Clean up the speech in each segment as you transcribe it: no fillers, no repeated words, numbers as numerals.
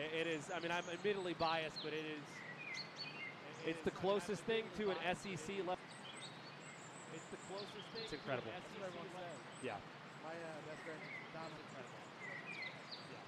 It is. I mean, I'm admittedly biased, but it is. It's the closest thing to an SEC level. It's the closest thing. It's incredible. To an SEC level. Yeah. My best friend, Dom's incredible. Yeah.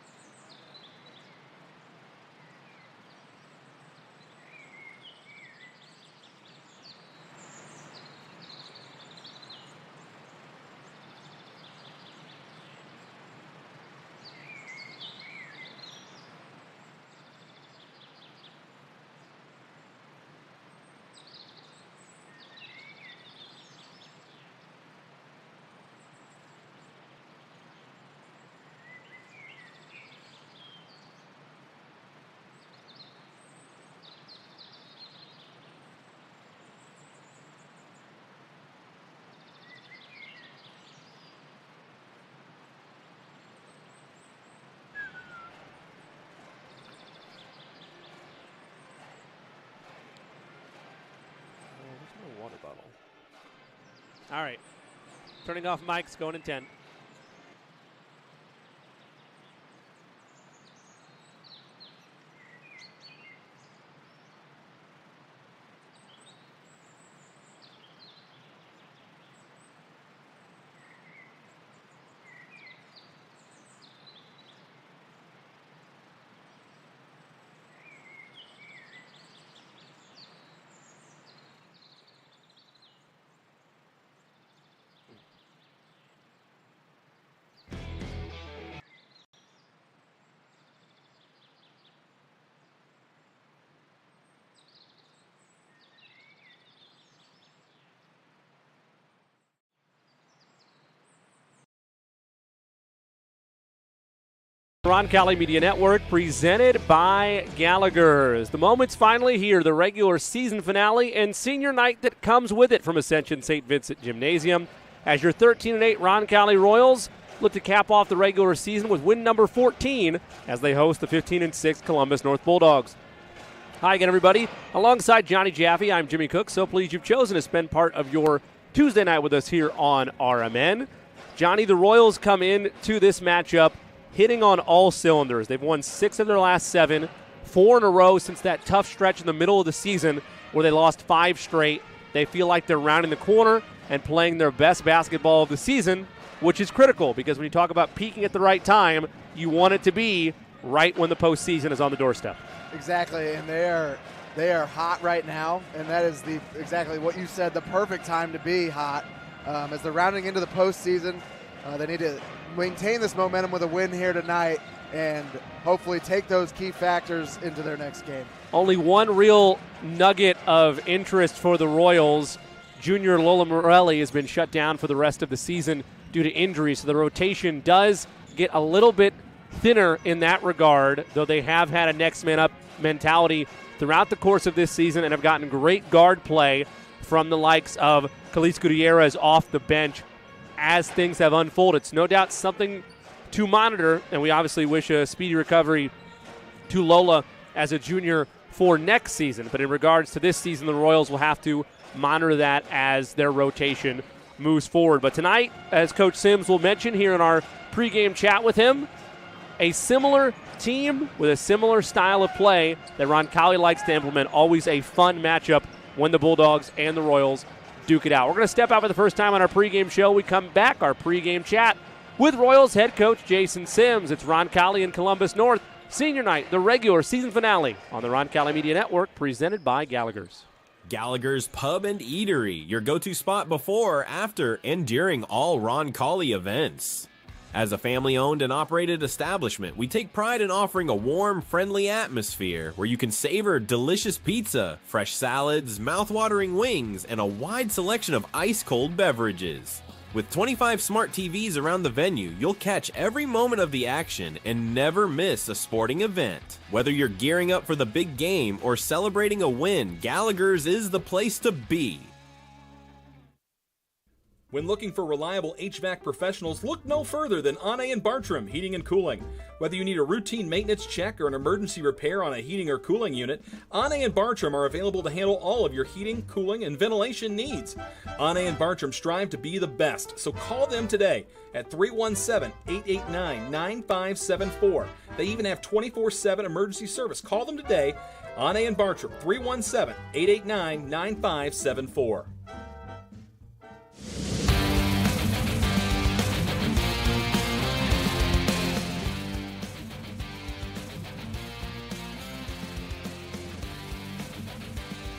There's no water bottle. All right. Turning off mics, going in 10. Roncalli Media Network, presented by Gallagher's. The moment's finally here, the regular season finale and senior night that comes with it from Ascension St. Vincent Gymnasium. As your 13-8 Roncalli Royals look to cap off the regular season with win number 14 as they host the 15-6 Columbus North Bulldogs. Hi again, everybody. Alongside Johnny Jaffe, I'm Jimmy Cook. So pleased you've chosen to spend part of your Tuesday night with us here on RMN. Johnny, the Royals come in to this matchup hitting on all cylinders. They've won 6 of their last 7, 4 in a row since that tough stretch in the middle of the season where they lost 5 straight. They feel like they're rounding the corner and playing their best basketball of the season, which is critical because when you talk about peaking at the right time, you want it to be right when the postseason is on the doorstep. Exactly, and they are hot right now, and that is exactly what you said, the perfect time to be hot. As they're rounding into the postseason, they need to maintain this momentum with a win here tonight and hopefully take those key factors into their next game. Only one real nugget of interest for the Royals. Junior Lola Morelli has been shut down for the rest of the season due to injury, so the rotation does get a little bit thinner in that regard, though they have had a next man up mentality throughout the course of this season and have gotten great guard play from the likes of Calise Gutierrez off the bench as things have unfolded. It's no doubt something to monitor, and we obviously wish a speedy recovery to Lola as a junior for next season. But in regards to this season, the Royals will have to monitor that as their rotation moves forward. But tonight, as Coach Sims will mention here in our pregame chat with him, a similar team with a similar style of play that Roncalli likes to implement. Always a fun matchup when the Bulldogs and the Royals duke it out. We're going to step out for the first time on our pregame show. We come back, our pregame chat with Royals head coach Jason Sims. It's Roncalli and Columbus North senior night, the regular season finale on the Roncalli Media Network, presented by Gallagher's. Gallagher's Pub and Eatery, your go-to spot before, after, and during all Roncalli events. As a family-owned and operated establishment, we take pride in offering a warm, friendly atmosphere where you can savor delicious pizza, fresh salads, mouth-watering wings, and a wide selection of ice-cold beverages. With 25 smart TVs around the venue, you'll catch every moment of the action and never miss a sporting event. Whether you're gearing up for the big game or celebrating a win, Gallagher's is the place to be. When looking for reliable HVAC professionals, look no further than Ane & Bartram Heating and Cooling. Whether you need a routine maintenance check or an emergency repair on a heating or cooling unit, Ane & Bartram are available to handle all of your heating, cooling, and ventilation needs. Ane & Bartram strive to be the best, so call them today at 317-889-9574. They even have 24/7 emergency service. Call them today. Anna and Bartram, 317-889-9574.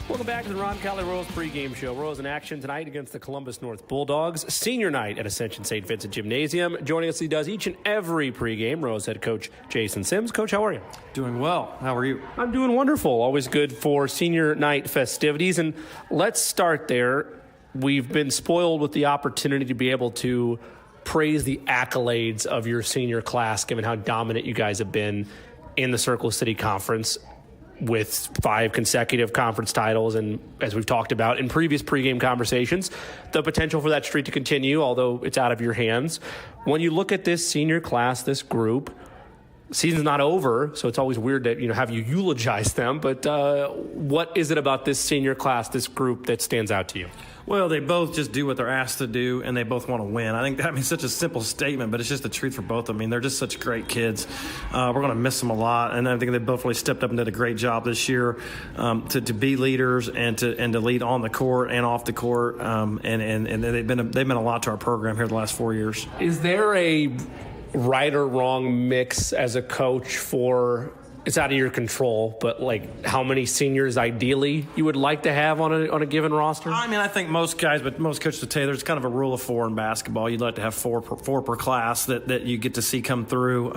Welcome back to the Roncalli Royals pregame show. Royals in action tonight against the Columbus North Bulldogs. Senior night at Ascension St. Vincent Gymnasium. Joining us, he does each and every pregame. Royals head coach Jason Sims. Coach, how are you? Doing well. How are you? I'm doing wonderful. Always good for senior night festivities. And let's start there. We've been spoiled with the opportunity to be able to praise the accolades of your senior class, given how dominant you guys have been in the Circle City Conference, with 5 consecutive conference titles, and as we've talked about in previous pregame conversations, the potential for that streak to continue, although it's out of your hands. When you look at this senior class, this group, season's not over, so it's always weird to have you eulogize them, but what is it about this senior class, this group, that stands out to you? Well, they both just do what they're asked to do, and they both want to win. I think that means such a simple statement, but it's just the truth for both of them. I mean, they're just such great kids. We're going to miss them a lot, and I think they both really stepped up and did a great job this year to be leaders and to lead on the court and off the court, and they've been a lot to our program here the last 4 years. Is there a right or wrong mix as a coach for, it's out of your control, but like how many seniors ideally you would like to have on a given roster? I mean, I think most guys, but most coaches would tell you there's kind of a rule of 4 in basketball. You'd like to have four per class that you get to see come through.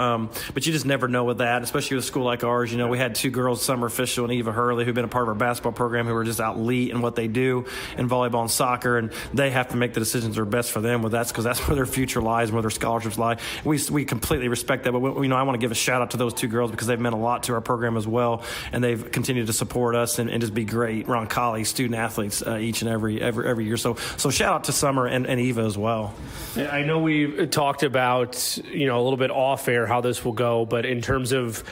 But you just never know with that, especially with a school like ours. You know, we had 2 girls, summer official and Eva Hurley, who've been a part of our basketball program, who are just out elite in what they do in volleyball and soccer, and they have to make the decisions that are best for them. With that's because that's where their future lies and where their scholarships lie. We completely respect that, but I want to give a shout out to those 2 girls because they've meant a lot to our program as well, and they've continued to support us and just be great Roncalli student athletes each and every year. So shout out to Summer and Eva as well. I know we talked about a little bit off air how this will go, but in terms of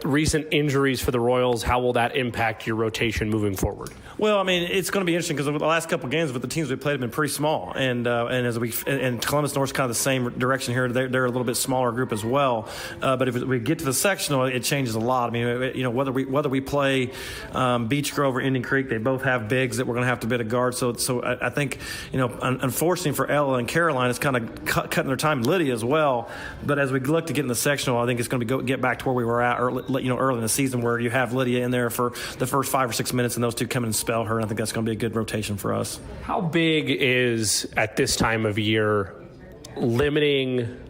recent injuries for the Royals, how will that impact your rotation moving forward? Well, I mean, it's going to be interesting because the last couple of games with the teams we played have been pretty small, and Columbus North's kind of the same direction here. They're a little bit smaller group as well, but if we get to the sectional, it changes a lot. I mean, whether we play Beech Grove or Indian Creek, they both have bigs that we're going to have to bid a guard. So I think unfortunately for Ella and Caroline, it's kind of cutting their time. Lydia as well, but as we look to get in the sectional, I think it's going to get back to where we were at early in the season, where you have Lydia in there for the first 5 or 6 minutes, and those 2 come in and spell her. And I think that's going to be a good rotation for us. How big is, at this time of year, limiting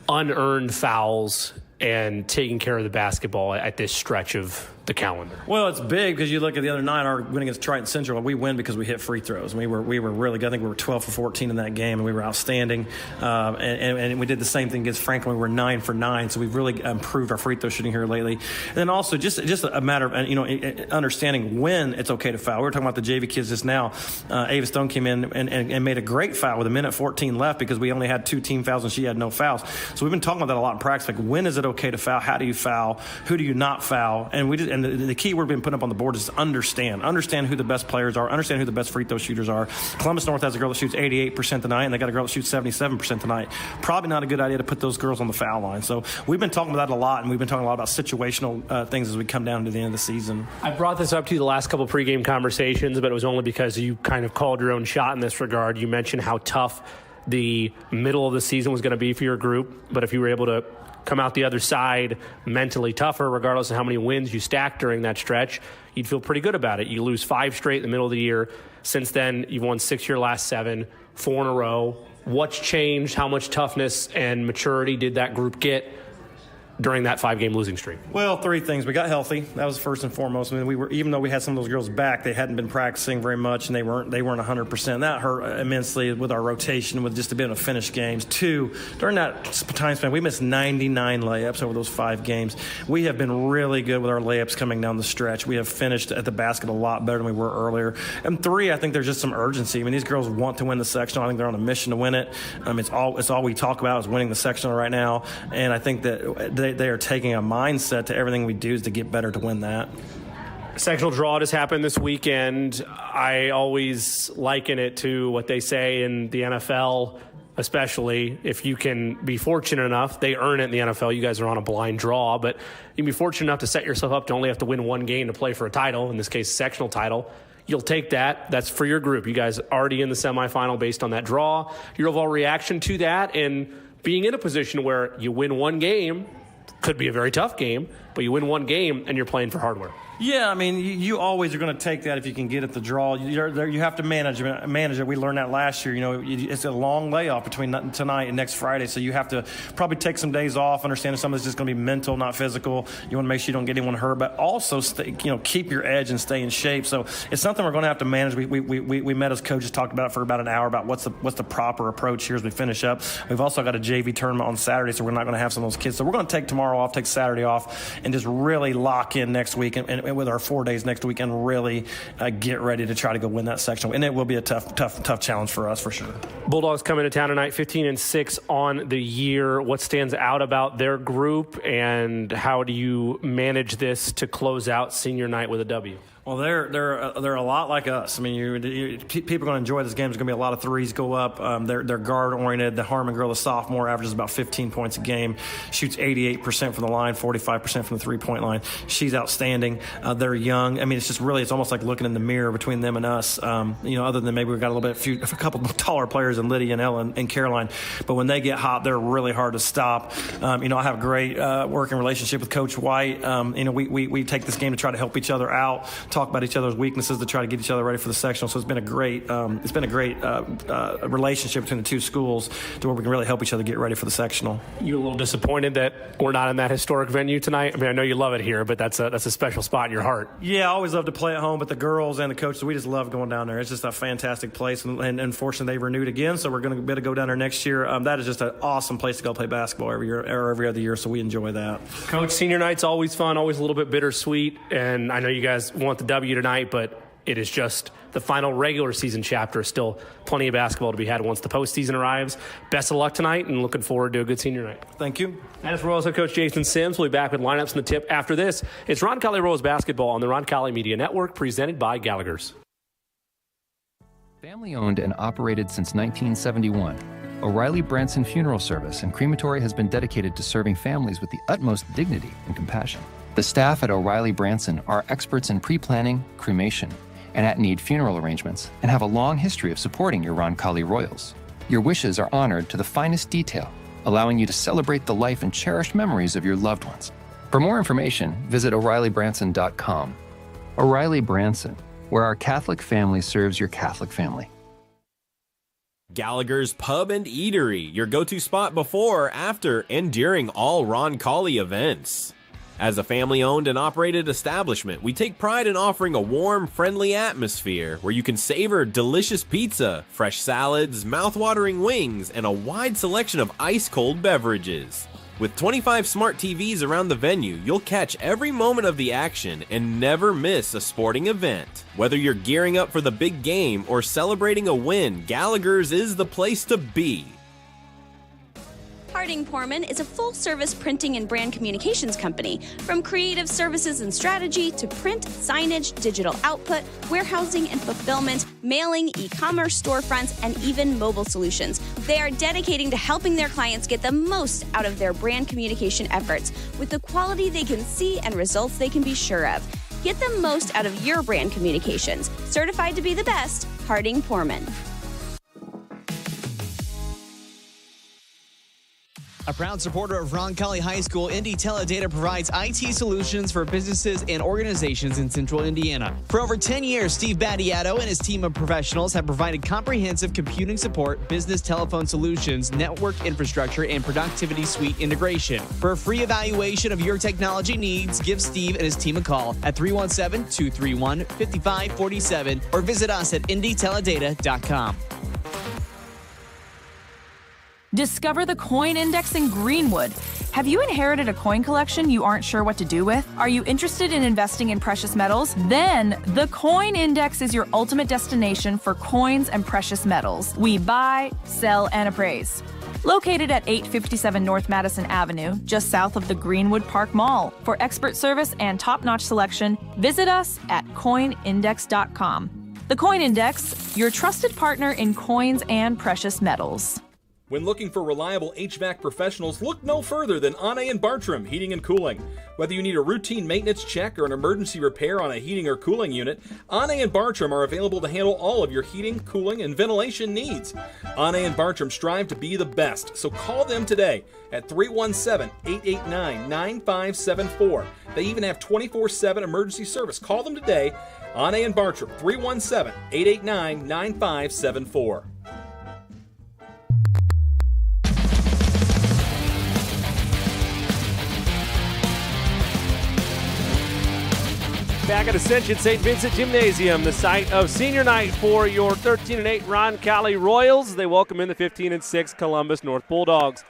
unearned fouls and taking care of the basketball at this stretch of the calendar? Well, it's big because you look at the other night, our win against Triton Central, we win because we hit free throws. We were really good. I think we were 12 for 14 in that game, and we were outstanding. And we did the same thing against Franklin. We were 9 for 9, so we've really improved our free throw shooting here lately. And then also just a matter of understanding when it's okay to foul. We were talking about the JV kids just now. Ava Stone came in and made a great foul with 1:14 left because we only had 2 team fouls and she had no fouls. So we've been talking about that a lot in practice. Like, when is it okay to foul? How do you foul? Who do you not foul? And the key word being put up on the board is understand who the best players are, understand who the best free throw shooters are. Columbus North has a girl that shoots 88% tonight, and they got a girl that shoots 77% tonight. Probably not a good idea to put those girls on the foul line. So we've been talking about that a lot, and we've been talking a lot about situational things as we come down to the end of the season. I brought this up to you the last couple of pregame conversations, but it was only because you kind of called your own shot in this regard. You mentioned how tough the middle of the season was going to be for your group, but if you were able to come out the other side mentally tougher, regardless of how many wins you stack during that stretch, you'd feel pretty good about it. You lose 5 straight in the middle of the year. Since then, you've won 6 of your last 7, 4 in a row. What's changed? How much toughness and maturity did that group get during that 5-game losing streak? Well, 3 things. We got healthy. That was first and foremost. I mean, even though we had some of those girls back, they hadn't been practicing very much, and they weren't 100%. That hurt immensely with our rotation, with just to be able to finish games. 2, during that time span, we missed 99 layups over those 5 games. We have been really good with our layups coming down the stretch. We have finished at the basket a lot better than we were earlier. And 3, I think there's just some urgency. I mean, these girls want to win the sectional. I think they're on a mission to win it. It's all we talk about is winning the sectional right now, and I think that they are taking a mindset to everything we do is to get better to win that. Sectional draw just happened this weekend. I always liken it to what they say in the NFL, especially if you can be fortunate enough. They earn it in the NFL. You guys are on a blind draw, but you can be fortunate enough to set yourself up to only have to win one game to play for a title, in this case, a sectional title. You'll take that. That's for your group. You guys already in the semifinal based on that draw. Your overall reaction to that and being in a position where you win one game, could be a very tough game, but you win one game and you're playing for hardware. Yeah, I mean, you always are going to take that if you can get at the draw. You have to manage it. We learned that last year. You know, it's a long layoff between tonight and next Friday, so you have to probably take some days off. Understand some of it's just going to be mental, not physical. You want to make sure you don't get anyone hurt, but also keep your edge and stay in shape. So it's something we're going to have to manage. We met as coaches, talked about it for about an hour about what's the proper approach here as we finish up. We've also got a JV tournament on Saturday, so we're not going to have some of those kids. So we're going to take tomorrow off, take Saturday off, and just really lock in next week and with our 4 days next week and really get ready to try to go win that sectional. And it will be a tough challenge for us for sure. Bulldogs come into town tonight, 15-6 on the year. What stands out about their group, and how do you manage this to close out senior night with a W? Well, they're a lot like us. I mean, people are going to enjoy this game. There's going to be a lot of threes go up. They're guard oriented. The Harmon girl, the sophomore, averages about 15 points a game. Shoots 88% from the line, 45% from the 3-point line. She's outstanding. They're young. I mean, it's almost like looking in the mirror between them and us. Other than maybe we've got a couple taller players than Lydia and Ellen and Caroline. But when they get hot, they're really hard to stop. I have a great working relationship with Coach White. We take this game to try to help each other out, talk about each other's weaknesses to try to get each other ready for the sectional. So it's been a great relationship between the two schools to where we can really help each other get ready for the sectional. You a little disappointed that we're not in that historic venue tonight? I mean, I know you love it here, but that's a special spot in your heart. Yeah, I always love to play at home, but the girls and the coaches, we just love going down there. It's just a fantastic place, and unfortunately they renewed again, so we're going to be able to go down there next year. That is just an awesome place to go play basketball every year or every other year, so we enjoy that. Coach, senior night's always fun, always a little bit bittersweet, and I know you guys want the W tonight, but it is just the final regular season chapter. Still plenty of basketball to be had once the postseason arrives. Best of luck tonight, and looking forward to a good senior night. Thank you. That is Royals head coach Jason Sims. We'll be back with lineups and the tip after this. It's Roncalli Royals basketball on the Roncalli Media Network, presented by Gallagher's. Family owned and operated since 1971, O'Reilly Branson Funeral Service and Crematory has been dedicated to serving families with the utmost dignity and compassion. The staff at O'Reilly Branson are experts in pre-planning, cremation, and at-need funeral arrangements, and have a long history of supporting your Roncalli Royals. Your wishes are honored to the finest detail, allowing you to celebrate the life and cherished memories of your loved ones. For more information, visit O'ReillyBranson.com. O'Reilly Branson, where our Catholic family serves your Catholic family. Gallagher's Pub and Eatery, your go-to spot before, after, and during all Roncalli events. As a family-owned and operated establishment, we take pride in offering a warm, friendly atmosphere where you can savor delicious pizza, fresh salads, mouth-watering wings, and a wide selection of ice-cold beverages. With 25 smart TVs around the venue, you'll catch every moment of the action and never miss a sporting event. Whether you're gearing up for the big game or celebrating a win, Gallagher's is the place to be. Harding Porman is a full-service printing and brand communications company. From creative services and strategy to print, signage, digital output, warehousing and fulfillment, mailing, e-commerce storefronts, and even mobile solutions. They are dedicating to helping their clients get the most out of their brand communication efforts with the quality they can see and results they can be sure of. Get the most out of your brand communications. Certified to be the best, Harding Porman. A proud supporter of Roncalli High School, Indy Teledata provides IT solutions for businesses and organizations in central Indiana. For over 10 years, Steve Battiato and his team of professionals have provided comprehensive computing support, business telephone solutions, network infrastructure, and productivity suite integration. For a free evaluation of your technology needs, give Steve and his team a call at 317-231-5547 or visit us at indyteledata.com. Discover the Coin Index in Greenwood. Have you inherited a coin collection you aren't sure what to do with? Are you interested in investing in precious metals? Then the Coin Index is your ultimate destination for coins and precious metals. We buy, sell, and appraise. Located at 857 North Madison Avenue, just south of the Greenwood Park Mall. For expert service and top-notch selection, visit us at coinindex.com. The Coin Index, your trusted partner in coins and precious metals. When looking for reliable HVAC professionals, look no further than Ane and Bartram Heating and Cooling. Whether you need a routine maintenance check or an emergency repair on a heating or cooling unit, Ane and Bartram are available to handle all of your heating, cooling, and ventilation needs. Ane and Bartram strive to be the best, so call them today at 317-889-9574. They even have 24/7 emergency service. Call them today, Ane and Bartram, 317-889-9574. Back at Ascension St. Vincent Gymnasium, the site of senior night for your 13-8 Roncalli Royals. They welcome in the 15-6 Columbus North Bulldogs.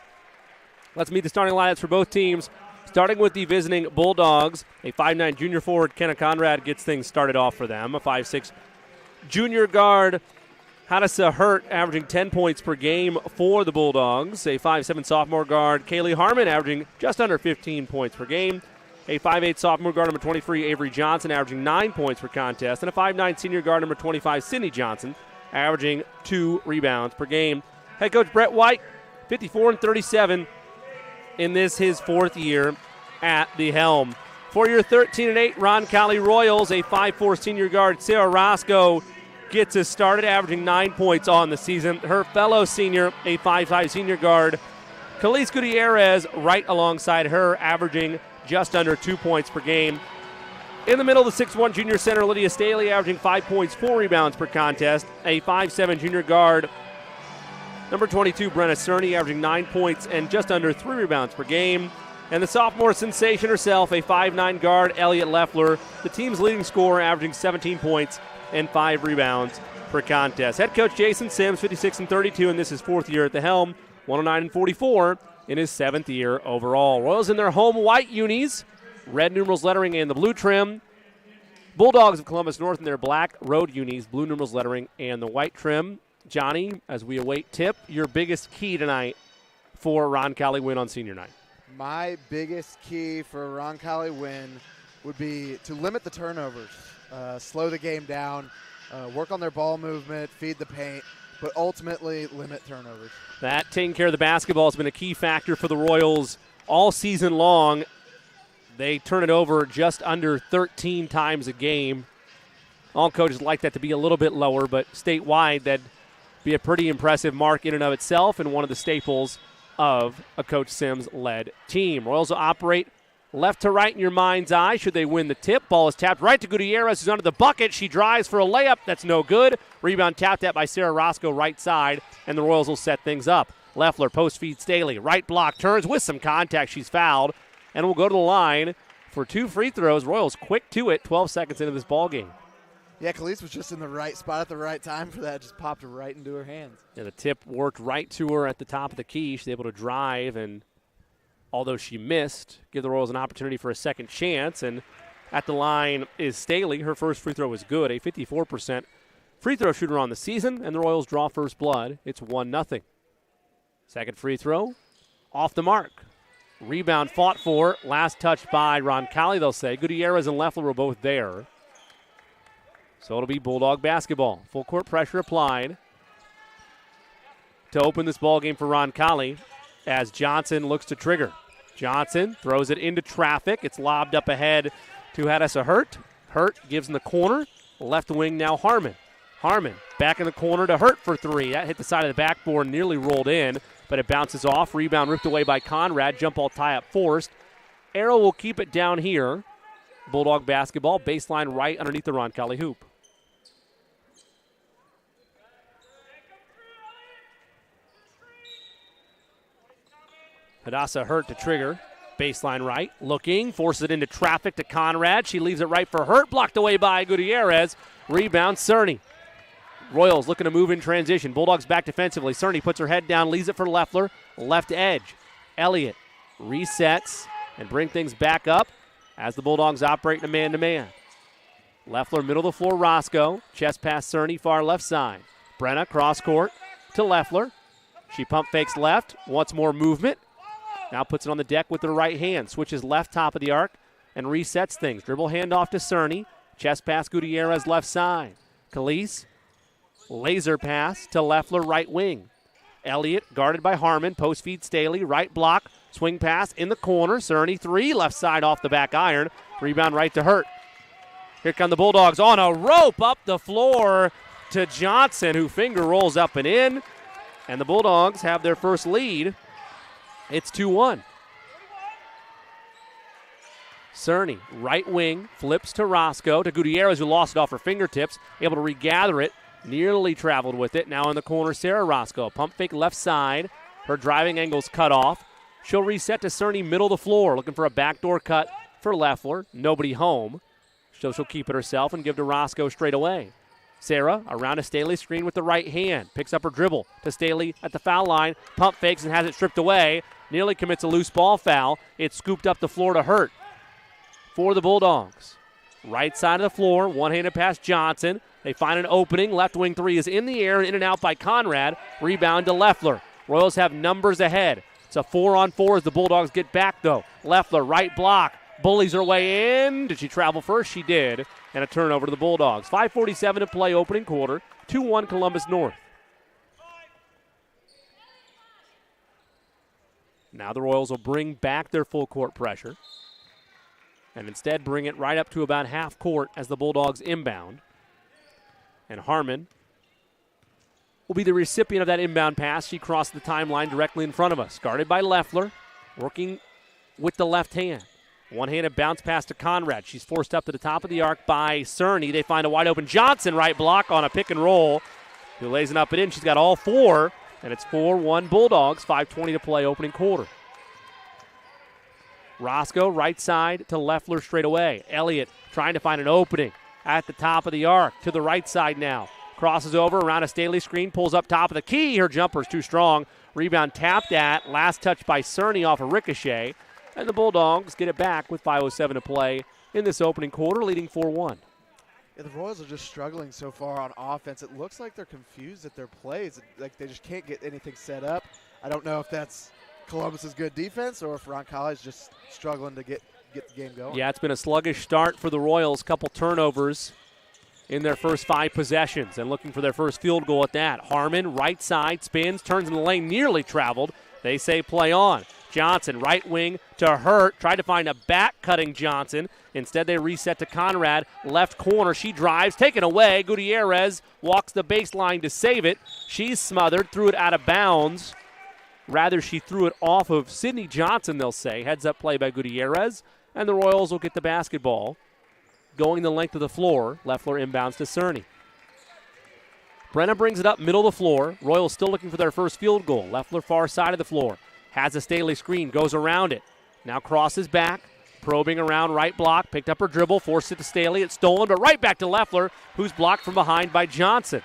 Let's meet the starting lineups for both teams. Starting with the visiting Bulldogs, a 5'9 junior forward, Kenna Conrad, gets things started off for them. A 5'6 junior guard, Hadassa Hurt, averaging 10 points per game for the Bulldogs. A 5'7 sophomore guard, Kaylee Harmon, averaging just under 15 points per game. A 5'8 sophomore guard, number 23, Avery Johnson, averaging 9 points per contest. And a 5'9 senior guard, number 25, Sydney Johnson, averaging 2 rebounds per game. Head coach Brett White, 54-37 in this, his 4th year at the helm. For your 13-8 Roncalli Royals, a 5'4 senior guard, Sarah Roscoe, gets us started, averaging 9 points on the season. Her fellow senior, a 5'5 senior guard, Khalees Gutierrez, right alongside her, averaging just under 2 points per game. In the middle, the 6'1 junior center, Lydia Staley, averaging 5 points, 4 rebounds per contest. A 5'7 junior guard, number 22, Brenna Cerny, averaging 9 points and just under 3 rebounds per game. And the sophomore sensation herself, a 5'9 guard, Elliot Leffler, the team's leading scorer, averaging 17 points and 5 rebounds per contest. Head coach Jason Sims, 56-32, and this is 4th year at the helm, 109-44. In his 7th year overall. Royals in their home white unis, red numerals lettering and the blue trim. Bulldogs of Columbus North in their black road unis, blue numerals lettering and the white trim. Johnny, as we await tip, your biggest key tonight for Roncalli win on senior night? My biggest key for a Roncalli win would be to limit the turnovers, slow the game down, work on their ball movement, feed the paint, but ultimately limit turnovers. That taking care of the basketball has been a key factor for the Royals all season long. They turn it over just under 13 times a game. All coaches like that to be a little bit lower, but statewide that'd be a pretty impressive mark in and of itself and one of the staples of a Coach Sims-led team. Royals will operate left to right in your mind's eye should they win the tip. Ball is tapped right to Gutierrez, who's under the bucket. She drives for a layup. That's no good. Rebound tapped at by Sarah Roscoe, right side, and the Royals will set things up. Leffler post feed Staley. Right block, turns with some contact. She's fouled, and will go to the line for 2 free throws. Royals quick to it, 12 seconds into this ball game. Yeah, Khalees was just in the right spot at the right time for that. Just popped right into her hands. Yeah, the tip worked right to her at the top of the key. She's able to drive, and although she missed, give the Royals an opportunity for a second chance. And at the line is Staley. Her first free throw was good, a 54% free throw shooter on the season, and the Royals draw first blood. It's 1-0. Second free throw, off the mark. Rebound fought for, last touch by Roncalli, they'll say. Gutierrez and Leffler were both there. So it'll be Bulldog basketball. Full court pressure applied to open this ball game for Roncalli as Johnson looks to trigger. Johnson throws it into traffic. It's lobbed up ahead to Hadassa Hurt. Hurt gives in the corner. Left wing now Harmon. Harmon back in the corner to Hurt for 3. That hit the side of the backboard, nearly rolled in, but it bounces off. Rebound ripped away by Conrad. Jump ball tie-up forced. Arrow will keep it down here. Bulldog basketball, baseline right underneath the Roncalli hoop. Hadassa Hurt to trigger. Baseline right. Looking. Forces it into traffic to Conrad. She leaves it right for Hurt. Blocked away by Gutierrez. Rebound Cerny. Royals looking to move in transition. Bulldogs back defensively. Cerny puts her head down. Leaves it for Leffler. Left edge. Elliott resets and bring things back up as the Bulldogs operate in a man-to-man. Leffler middle of the floor. Roscoe. Chest pass Cerny far left side. Brenna cross court to Leffler. She pump fakes left. Wants more movement. Now puts it on the deck with her right hand. Switches left top of the arc and resets things. Dribble handoff to Cerny. Chest pass Gutierrez left side. Khalees. Laser pass to Leffler right wing. Elliott guarded by Harmon. Post feed Staley. Right block. Swing pass in the corner. Cerny 3. Left side off the back iron. Rebound right to Hurt. Here come the Bulldogs on a rope up the floor to Johnson, who finger rolls up and in. And the Bulldogs have their first lead. It's 2-1. Cerny, right wing, flips to Roscoe, to Gutierrez, who lost it off her fingertips, able to regather it, nearly traveled with it. Now in the corner, Sarah Roscoe. Pump fake left side. Her driving angle's cut off. She'll reset to Cerny, middle of the floor, looking for a backdoor cut for Leffler. Nobody home. So she'll keep it herself and give to Roscoe straight away. Sarah around a Staley screen with the right hand. Picks up her dribble to Staley at the foul line. Pump fakes and has it stripped away. Nearly commits a loose ball foul. It's scooped up the floor to Hurt for the Bulldogs. Right side of the floor, one-handed pass Johnson. They find an opening. Left wing 3 is in the air and in and out by Conrad. Rebound to Leffler. Royals have numbers ahead. It's a 4-on-4 as the Bulldogs get back, though. Leffler, right block. Bullies her way in. Did she travel first? She did. And a turnover to the Bulldogs. 5:47 to play, opening quarter. 2-1 Columbus North. Now the Royals will bring back their full court pressure and instead bring it right up to about half court as the Bulldogs inbound. And Harmon will be the recipient of that inbound pass. She crossed the timeline directly in front of us. Guarded by Leffler, working with the left hand. One-handed bounce pass to Conrad. She's forced up to the top of the arc by Cerny. They find a wide-open Johnson right block on a pick and roll. Who lays it up and in. She's got all 4, and it's 4-1 Bulldogs. 5:20 to play, opening quarter. Roscoe, right side to Leffler straight away. Elliott trying to find an opening at the top of the arc. To the right side now. Crosses over around a Staley screen. Pulls up top of the key. Her jumper's too strong. Rebound tapped at. Last touch by Cerny off a ricochet. And the Bulldogs get it back with 5:07 to play in this opening quarter, leading 4-1. Yeah, the Royals are just struggling so far on offense. It looks like they're confused at their plays. Like they just can't get anything set up. I don't know if that's Columbus's good defense or if Roncalli's just struggling to get the game going. Yeah, it's been a sluggish start for the Royals. Couple turnovers in their first 5 possessions and looking for their first field goal at that. Harmon, right side, spins, turns in the lane, nearly traveled. They say play on. Johnson, right wing to Hurt. Tried to find a back-cutting Johnson. Instead, they reset to Conrad. Left corner. She drives. Taken away. Gutierrez walks the baseline to save it. She's smothered. Threw it out of bounds. Rather, she threw it off of Sydney Johnson, they'll say. Heads-up play by Gutierrez. And the Royals will get the basketball. Going the length of the floor. Leffler inbounds to Cerny. Brenna brings it up middle of the floor. Royals still looking for their first field goal. Leffler far side of the floor. Has a Staley screen, goes around it. Now crosses back, probing around right block, picked up her dribble, forced it to Staley. It's stolen, but right back to Leffler, who's blocked from behind by Johnson.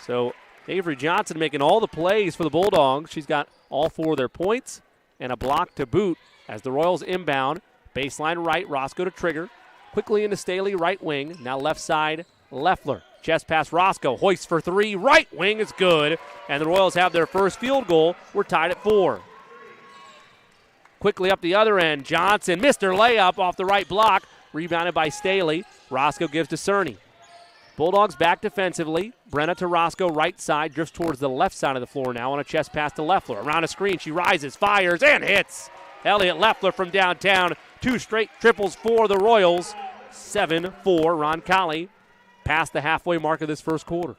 So Avery Johnson making all the plays for the Bulldogs. She's got all 4 of their points and a block to boot as the Royals inbound. Baseline right, Roscoe to trigger. Quickly into Staley, right wing. Now left side, Leffler. Chest pass Roscoe, hoists for 3. Right wing is good, and the Royals have their first field goal. We're tied at 4. Quickly up the other end, Johnson missed her layup off the right block. Rebounded by Staley. Roscoe gives to Cerny. Bulldogs back defensively. Brenna to Roscoe, right side, drifts towards the left side of the floor now on a chest pass to Leffler. Around a screen, she rises, fires, and hits. Elliott Leffler from downtown. 2 straight triples for the Royals. 7-4, Roncalli past the halfway mark of this first quarter.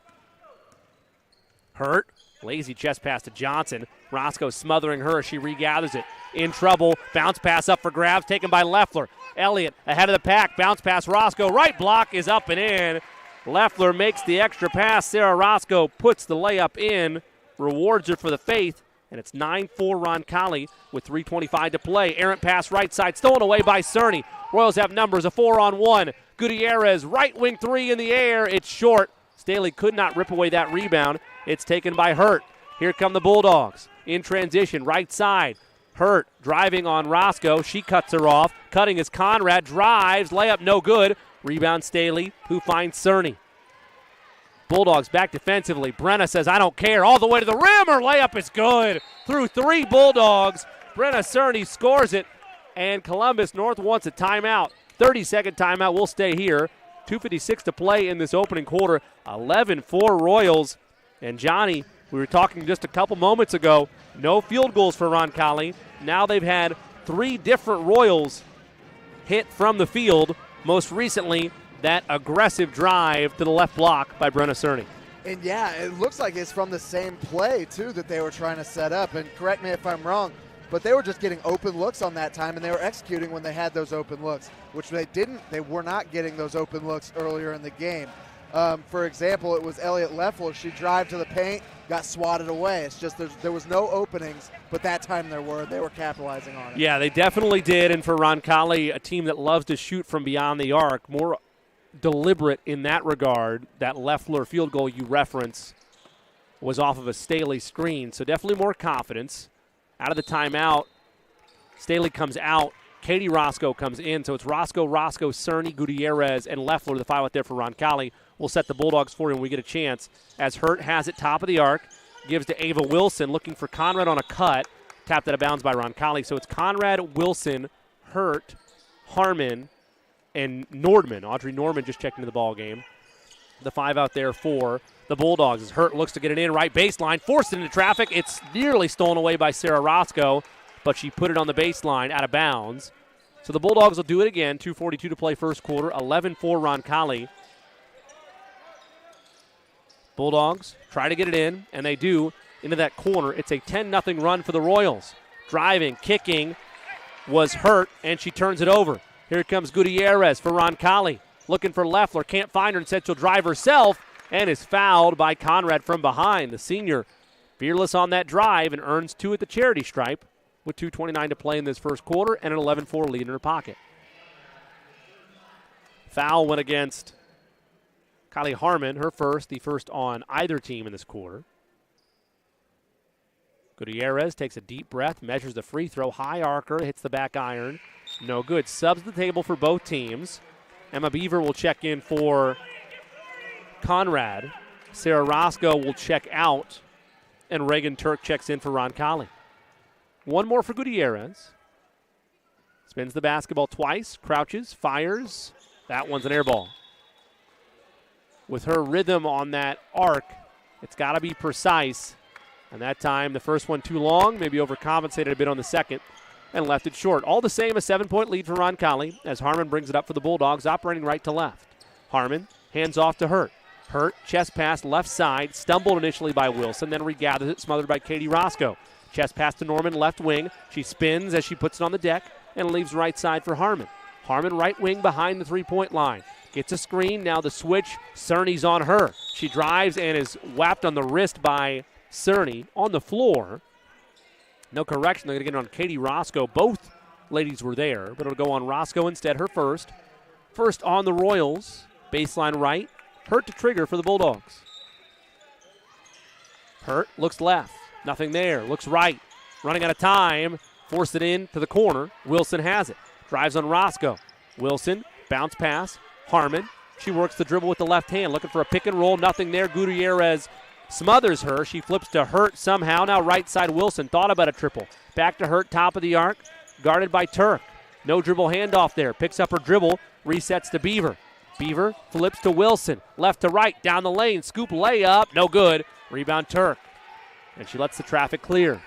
Hurt. Lazy chest pass to Johnson. Roscoe smothering her as she regathers it. In trouble. Bounce pass up for grabs taken by Leffler. Elliott ahead of the pack. Bounce pass Roscoe. Right block is up and in. Leffler makes the extra pass. Sarah Roscoe puts the layup in. Rewards her for the faith. And it's 9-4 Roncalli with 3:25 to play. Errant pass right side. Stolen away by Cerny. Royals have numbers. A 4-on-1. Gutierrez right wing 3 in the air. It's short. Staley could not rip away that rebound. It's taken by Hurt. Here come the Bulldogs. In transition, right side. Hurt driving on Roscoe. She cuts her off. Cutting is Conrad. Drives. Layup no good. Rebound Staley, who finds Cerny. Bulldogs back defensively. Brenna says, I don't care. All the way to the rim. Her layup is good. Through 3 Bulldogs. Brenna Cerny scores it. And Columbus North wants a timeout. 30-second timeout. We'll stay here. 2:56 to play in this opening quarter. 11-4 Royals. And Johnny We were talking just a couple moments ago, no field goals for Roncalli. Now they've had 3 different Royals hit from the field. Most recently, that aggressive drive to the left block by Brenna Cerny. And yeah, it looks like it's from the same play, too, that they were trying to set up. And correct me if I'm wrong, but they were just getting open looks on that time, and they were executing when they had those open looks, which they didn't. They were not getting those open looks earlier in the game. For example, it was Elliott Leffler. She drive to the paint, got swatted away. It's just there was no openings, but that time there were. They were capitalizing on it. Yeah, they definitely did. And for Roncalli, a team that loves to shoot from beyond the arc, more deliberate in that regard. That Leffler field goal you reference was off of a Staley screen, so definitely more confidence. Out of the timeout, Staley comes out. Katie Roscoe comes in, so it's Roscoe, Cerny, Gutierrez, and Leffler, the 5 out there for Roncalli. We'll set the Bulldogs for you when we get a chance. As Hurt has it top of the arc, gives to Ava Wilson, looking for Conrad on a cut. Tapped out of bounds by Roncalli. So it's Conrad, Wilson, Hurt, Harmon, and Nordman. Audrey Norman just checked into the ball game. The 5 out there for the Bulldogs. As Hurt looks to get it in, right baseline, forced it into traffic. It's nearly stolen away by Sarah Roscoe, but she put it on the baseline out of bounds. So the Bulldogs will do it again. 2:42 to play first quarter. 11-4 Roncalli. Bulldogs try to get it in, and they do into that corner. It's a 10-0 run for the Royals. Driving, kicking was Hurt, and she turns it over. Here comes Gutierrez for Roncalli. Looking for Leffler. Can't find her. Instead, she'll drive herself and is fouled by Conrad from behind. The senior fearless on that drive and earns 2 at the charity stripe with 2:29 to play in this first quarter and an 11-4 lead in her pocket. Foul went against Kylie Harmon, her first, the first on either team in this quarter. Gutierrez takes a deep breath, measures the free throw, high arcer, hits the back iron. No good. Subs the table for both teams. Emma Beaver will check in for Conrad. Sarah Roscoe will check out, and Reagan Turk checks in for Roncalli. 1 more for Gutierrez. Spins the basketball twice, crouches, fires. That one's an air ball. With her rhythm on that arc, it's got to be precise. And that time, the first one too long, maybe overcompensated a bit on the second, and left it short. All the same, a 7-point lead for Roncalli as Harmon brings it up for the Bulldogs, operating right to left. Harmon hands off to Hurt. Hurt, chest pass, left side, stumbled initially by Wilson, then regathers it, smothered by Katie Roscoe. Chest pass to Norman, left wing. She spins as she puts it on the deck and leaves right side for Harmon. Harmon right wing behind the three-point line. Gets a screen, now the switch. Cerny's on her. She drives and is whapped on the wrist by Cerny on the floor. No correction, they're going to get it on Katie Roscoe. Both ladies were there, but it'll go on Roscoe instead, her first. First on the Royals. Baseline right. Hurt to trigger for the Bulldogs. Hurt looks left. Nothing there. Looks right. Running out of time. Forced it in to the corner. Wilson has it. Drives on Roscoe. Wilson, bounce pass. Harmon. She works the dribble with the left hand. Looking for a pick and roll. Nothing there. Gutierrez smothers her. She flips to Hurt somehow. Now right side Wilson. Thought about a triple. Back to Hurt, top of the arc. Guarded by Turk. No dribble handoff there. Picks up her dribble. Resets to Beaver. Beaver flips to Wilson. Left to right. Down the lane. Scoop layup. No good. Rebound Turk. And she lets the traffic clear.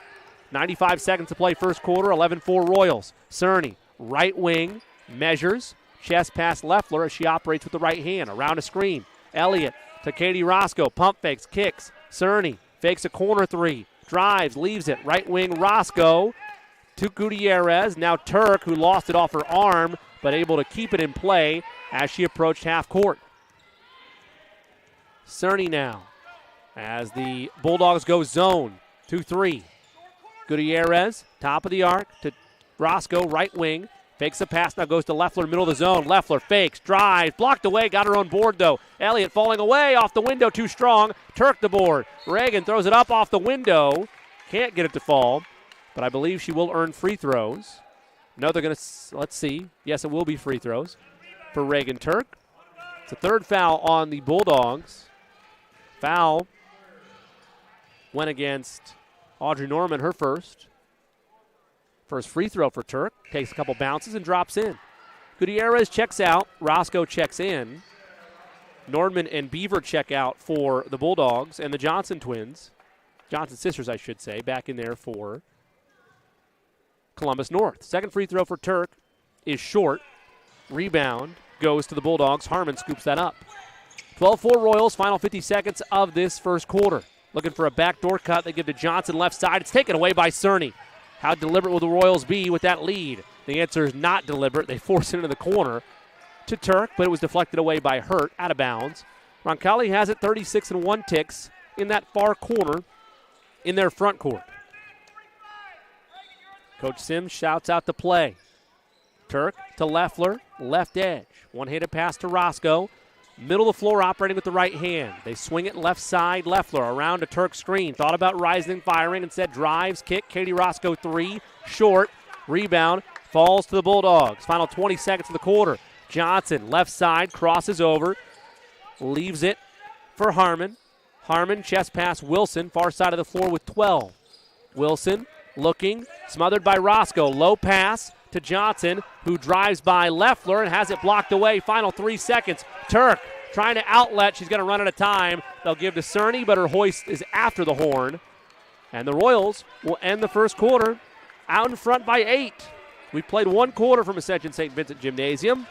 95 seconds to play first quarter. 11-4 Royals. Cerny, right wing. Measures. Chest pass Leffler as she operates with the right hand. Around a screen. Elliott to Katie Roscoe. Pump fakes. Kicks. Cerny fakes a corner three. Drives. Leaves it. Right wing Roscoe to Gutierrez. Now Turk, who lost it off her arm, but able to keep it in play as she approached half court. Cerny now as the Bulldogs go zone. 2-3. Gutierrez, top of the arc to Roscoe, right wing. Fakes a pass, now goes to Leffler, middle of the zone. Leffler fakes, drives, blocked away, got her on board though. Elliott falling away off the window, too strong. Turk the board. Reagan throws it up off the window. Can't get it to fall, but I believe she will earn free throws. No, they're going to, let's see. Yes, it will be free throws for Reagan Turk. It's a third foul on the Bulldogs. Foul went against Audrey Norman, her first. First free throw for Turk. Takes a couple bounces and drops in. Gutierrez checks out. Roscoe checks in. Nordman and Beaver check out for the Bulldogs and the Johnson twins. Johnson sisters, I should say, back in there for Columbus North. Second free throw for Turk is short. Rebound goes to the Bulldogs. Harmon scoops that up. 12-4 Royals, final 50 seconds of this first quarter. Looking for a backdoor cut. They give to Johnson left side. It's taken away by Cerny. How deliberate will the Royals be with that lead? The answer is not deliberate. They force it into the corner to Turk, but it was deflected away by Hurt, out of bounds. Roncalli has it 36-1 ticks in that far corner in their front court. Coach Sims shouts out the play. Turk to Leffler, left edge. One-handed pass to Roscoe. Middle of the floor operating with the right hand. They swing it left side. Leffler around a Turk screen. Thought about rising and firing. Instead drives, kick. Katie Roscoe three. Short. Rebound. Falls to the Bulldogs. Final 20 seconds of the quarter. Johnson left side. Crosses over. Leaves it for Harmon. Harmon chest pass Wilson. Far side of the floor with 12. Wilson looking. Smothered by Roscoe. Low pass to Johnson, who drives by Leffler and has it blocked away. Final 3 seconds. Turk trying to outlet. She's going to run out of time. They'll give to Cerny, but her hoist is after the horn. And the Royals will end the first quarter out in front by 8. We played one quarter from Ascension St. Vincent Gymnasium.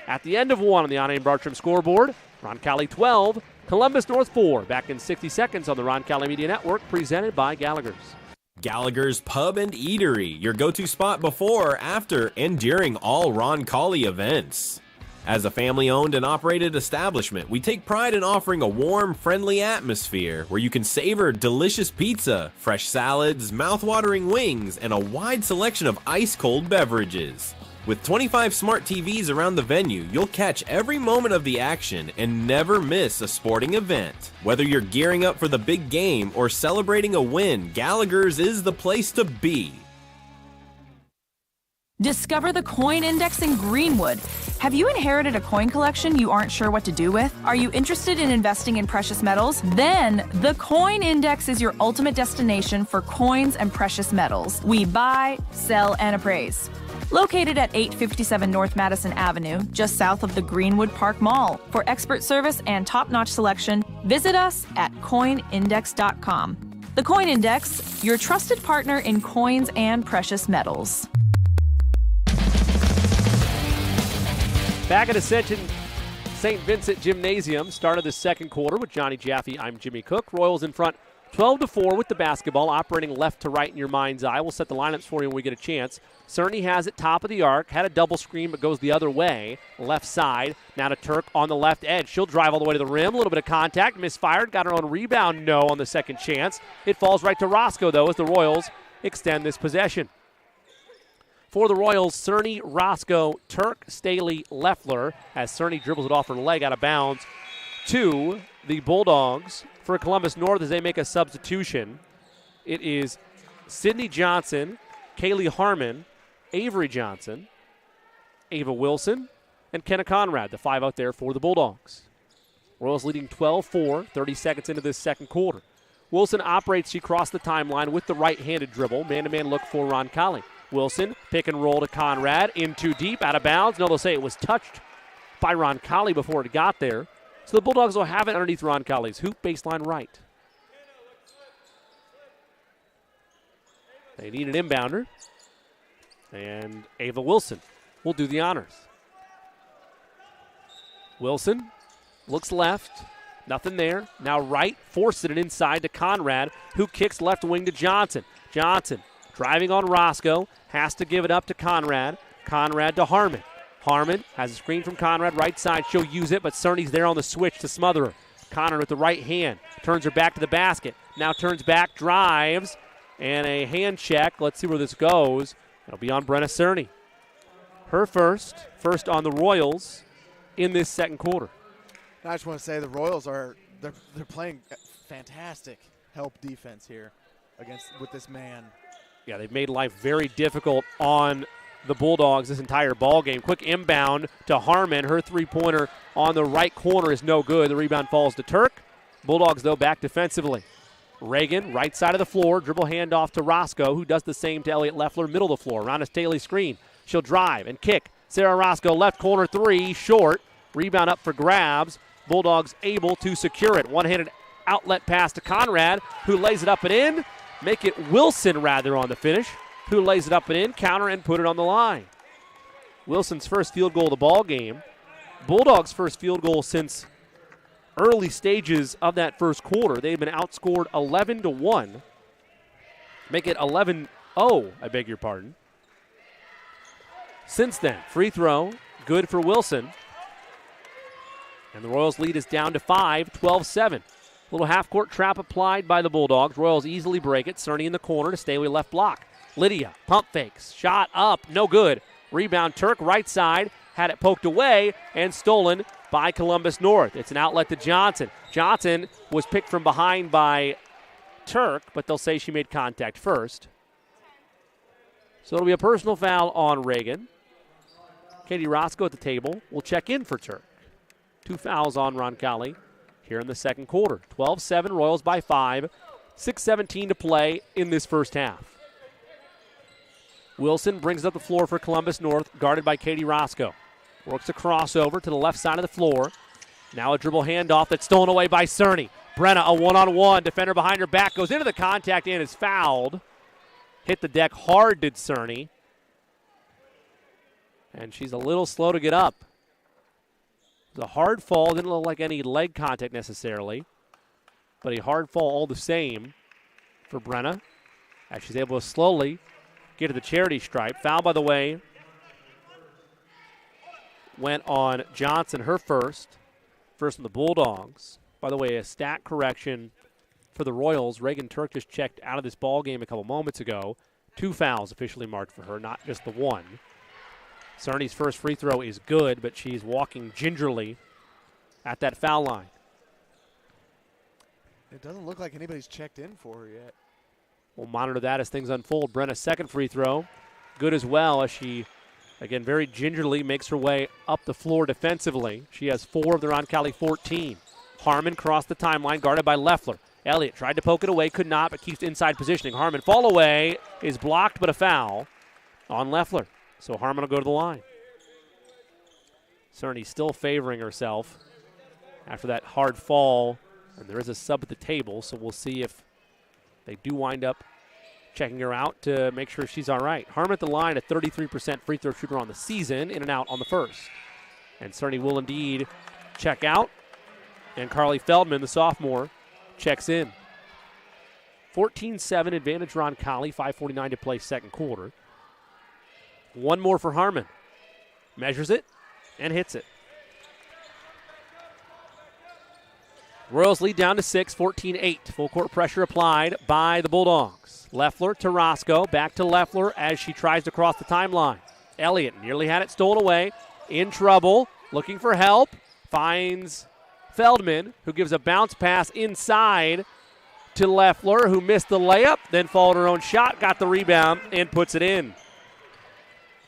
At the end of one on the Anna and Bartram scoreboard, Roncalli 12, Columbus North 4. Back in 60 seconds on the Roncalli Media Network, presented by Gallagher's. Gallagher's Pub and Eatery, your go-to spot before, after, and during all Roncalli events. As a family-owned and operated establishment, we take pride in offering a warm, friendly atmosphere where you can savor delicious pizza, fresh salads, mouth-watering wings, and a wide selection of ice-cold beverages. With 25 smart TVs around the venue, you'll catch every moment of the action and never miss a sporting event. Whether you're gearing up for the big game or celebrating a win, Gallagher's is the place to be. Discover the Coin Index in Greenwood. Have you inherited a coin collection you aren't sure what to do with? Are you interested in investing in precious metals? Then the Coin Index is your ultimate destination for coins and precious metals. We buy, sell, and appraise. Located at 857 North Madison Avenue, just south of the Greenwood Park Mall. For expert service and top-notch selection, visit us at coinindex.com. The Coin Index, your trusted partner in coins and precious metals. Back at Ascension St. Vincent Gymnasium, started the second quarter with Johnny Jaffe. I'm Jimmy Cook. Royals in front 12-4 with the basketball, operating left to right in your mind's eye. We'll set the lineups for you when we get a chance. Cerny has it top of the arc, had a double screen but goes the other way, left side. Now to Turk on the left edge. She'll drive all the way to the rim, a little bit of contact, misfired, got her own rebound, no on the second chance. It falls right to Roscoe though as the Royals extend this possession. For the Royals, Cerny, Roscoe, Turk, Staley, Leffler, as Cerny dribbles it off her leg out of bounds to the Bulldogs. For Columbus North as they make a substitution, it is Sydney Johnson, Kaylee Harmon, Avery Johnson, Ava Wilson, and Kenna Conrad, the 5 out there for the Bulldogs. Royals leading 12-4, 30 seconds into this second quarter. Wilson operates, she crossed the timeline with the right-handed dribble. Man-to-man look for Roncalli. Wilson, pick and roll to Conrad, in too deep, out of bounds. No, they'll say it was touched by Roncalli before it got there. So the Bulldogs will have it underneath Roncalli's hoop, baseline right. They need an inbounder. And Ava Wilson will do the honors. Wilson looks left. Nothing there. Now right, forces it inside to Conrad, who kicks left wing to Johnson. Johnson driving on Roscoe, has to give it up to Conrad. Conrad to Harmon. Harmon has a screen from Conrad, right side. She'll use it, but Cerny's there on the switch to smother her. Conrad with the right hand. Turns her back to the basket. Now turns back, drives, and a hand check. Let's see where this goes. It'll be on Brenna Cerny. Her first on the Royals in this second quarter. I just want to say the Royals they're playing fantastic help defense here with this man. Yeah, they've made life very difficult on the Bulldogs this entire ball game. Quick inbound to Harmon. Her three-pointer on the right corner is no good. The rebound falls to Turk. Bulldogs, though, back defensively. Reagan, right side of the floor, dribble handoff to Roscoe, who does the same to Elliott Leffler, middle of the floor. Around a Staley screen. She'll drive and kick. Sarah Roscoe, left corner three, short. Rebound up for grabs. Bulldogs able to secure it. One-handed outlet pass to Conrad, who lays it up and in. Make it Wilson, rather, on the finish, who lays it up and in, counter, and put it on the line. Wilson's first field goal of the ball game. Bulldogs' first field goal since early stages of that first quarter. They've been outscored 11-1. Make it 11-0, I beg your pardon. Since then, free throw, good for Wilson. And the Royals' lead is down to 5, 12-7. Little half-court trap applied by the Bulldogs. Royals easily break it. Cerny in the corner to stay away left block. Lydia, pump fakes, shot up, no good. Rebound, Turk, right side, had it poked away and stolen by Columbus North. It's an outlet to Johnson. Johnson was picked from behind by Turk, but they'll say she made contact first. So it'll be a personal foul on Reagan. Katie Roscoe at the table will check in for Turk. 2 fouls on Roncalli here in the second quarter. 12-7, Royals by 5. 6:17 to play in this first half. Wilson brings up the floor for Columbus North, guarded by Katie Roscoe. Works a crossover to the left side of the floor. Now a dribble handoff that's stolen away by Cerny. Brenna, a one-on-one. Defender behind her back goes into the contact and is fouled. Hit the deck hard, did Cerny. And she's a little slow to get up. It was a hard fall. Didn't look like any leg contact necessarily. But a hard fall all the same for Brenna, as she's able to slowly get to the charity stripe. Foul, by the way, went on Johnson, her first on the Bulldogs. By the way, a stat correction for the Royals. Reagan Turk just checked out of this ball game a couple moments ago. 2 fouls officially marked for her, not just the one. Cerny's first free throw is good, but she's walking gingerly at that foul line. It doesn't look like anybody's checked in for her yet. We'll monitor that as things unfold. Brenna's second free throw, good as well, as she, again, very gingerly makes her way up the floor defensively. She has 4 of the Roncalli 14. Harmon crossed the timeline, guarded by Leffler. Elliott tried to poke it away, could not, but keeps inside positioning. Harmon fall away is blocked, but a foul on Leffler. So Harmon will go to the line. Cerny still favoring herself after that hard fall, and there is a sub at the table, so we'll see if they do wind up checking her out to make sure she's all right. Harmon at the line, a 33% free throw shooter on the season, in and out on the first. And Cerny will indeed check out, and Carly Feldman, the sophomore, checks in. 14-7 advantage Roncalli, 5:49 to play second quarter. One more for Harmon. Measures it and hits it. Royals lead down to 6, 14-8. Full court pressure applied by the Bulldogs. Leffler to Roscoe, back to Leffler as she tries to cross the timeline. Elliott nearly had it stolen away. In trouble, looking for help. Finds Feldman, who gives a bounce pass inside to Leffler, who missed the layup, then followed her own shot, got the rebound, and puts it in.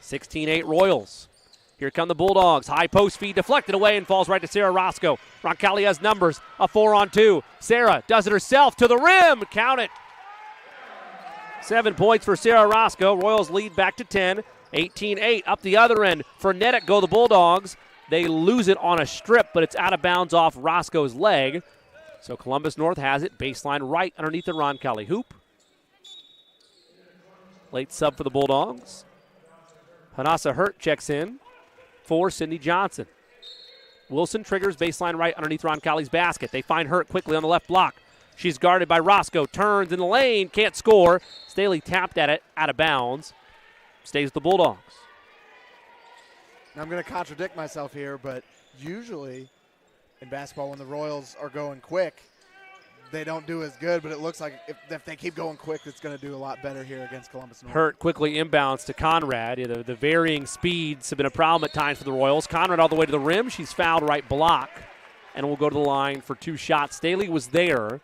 16-8 Royals. Here come the Bulldogs. High post feed deflected away and falls right to Sarah Roscoe. Roncalli has numbers. A 4-on-2. Sarah does it herself to the rim. Count it. 7 points for Sarah Roscoe. Royals lead back to 10. 18-8 up the other end. For Nedick go the Bulldogs. They lose it on a strip, but it's out of bounds off Roscoe's leg. So Columbus North has it. Baseline right underneath the Roncalli hoop. Late sub for the Bulldogs. Hanasa Hurt checks in for Cindy Johnson. Wilson triggers baseline right underneath Roncalli's basket. They find Hurt quickly on the left block. She's guarded by Roscoe. Turns in the lane. Can't score. Staley tapped at it out of bounds. Stays with the Bulldogs. Now I'm going to contradict myself here, but usually in basketball when the Royals are going quick, they don't do as good, but it looks like if they keep going quick, it's going to do a lot better here against Columbus North. Hurt quickly inbounds to Conrad. The varying speeds have been a problem at times for the Royals. Conrad all the way to the rim. She's fouled right block and will go to the line for 2 shots. Staley was there,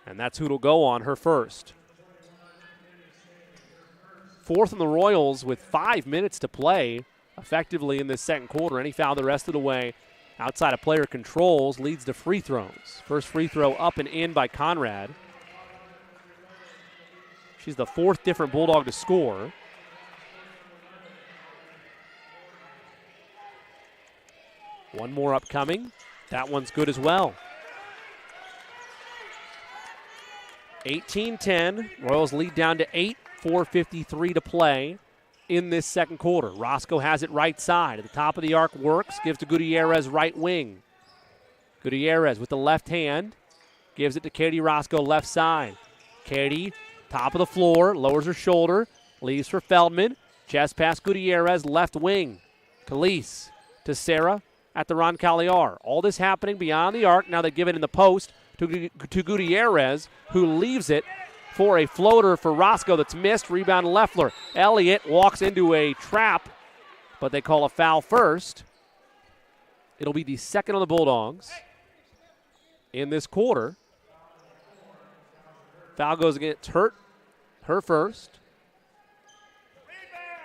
and that's who it'll go on, her first. Fourth on the Royals with 5 minutes to play effectively in this second quarter. Any foul the rest of the way outside of player controls leads to free throws. First free throw up and in by Conrad. She's the 4th different Bulldog to score. One more upcoming. That one's good as well. 18-10. Royals lead down to 8, 4:53 to play in this second quarter. Roscoe has it right side. At the top of the arc, works, gives to Gutierrez right wing. Gutierrez with the left hand, gives it to Katie Roscoe left side. Katie, top of the floor, lowers her shoulder, leaves for Feldman. Chest pass Gutierrez, left wing. Calise to Sarah at the Roncalli R. All this happening beyond the arc. Now they give it in the post to Gutierrez, who leaves it for a floater for Roscoe that's missed. Rebound Leffler. Elliott walks into a trap, but they call a foul first. It'll be the second on the Bulldogs in this quarter. Foul goes against her first.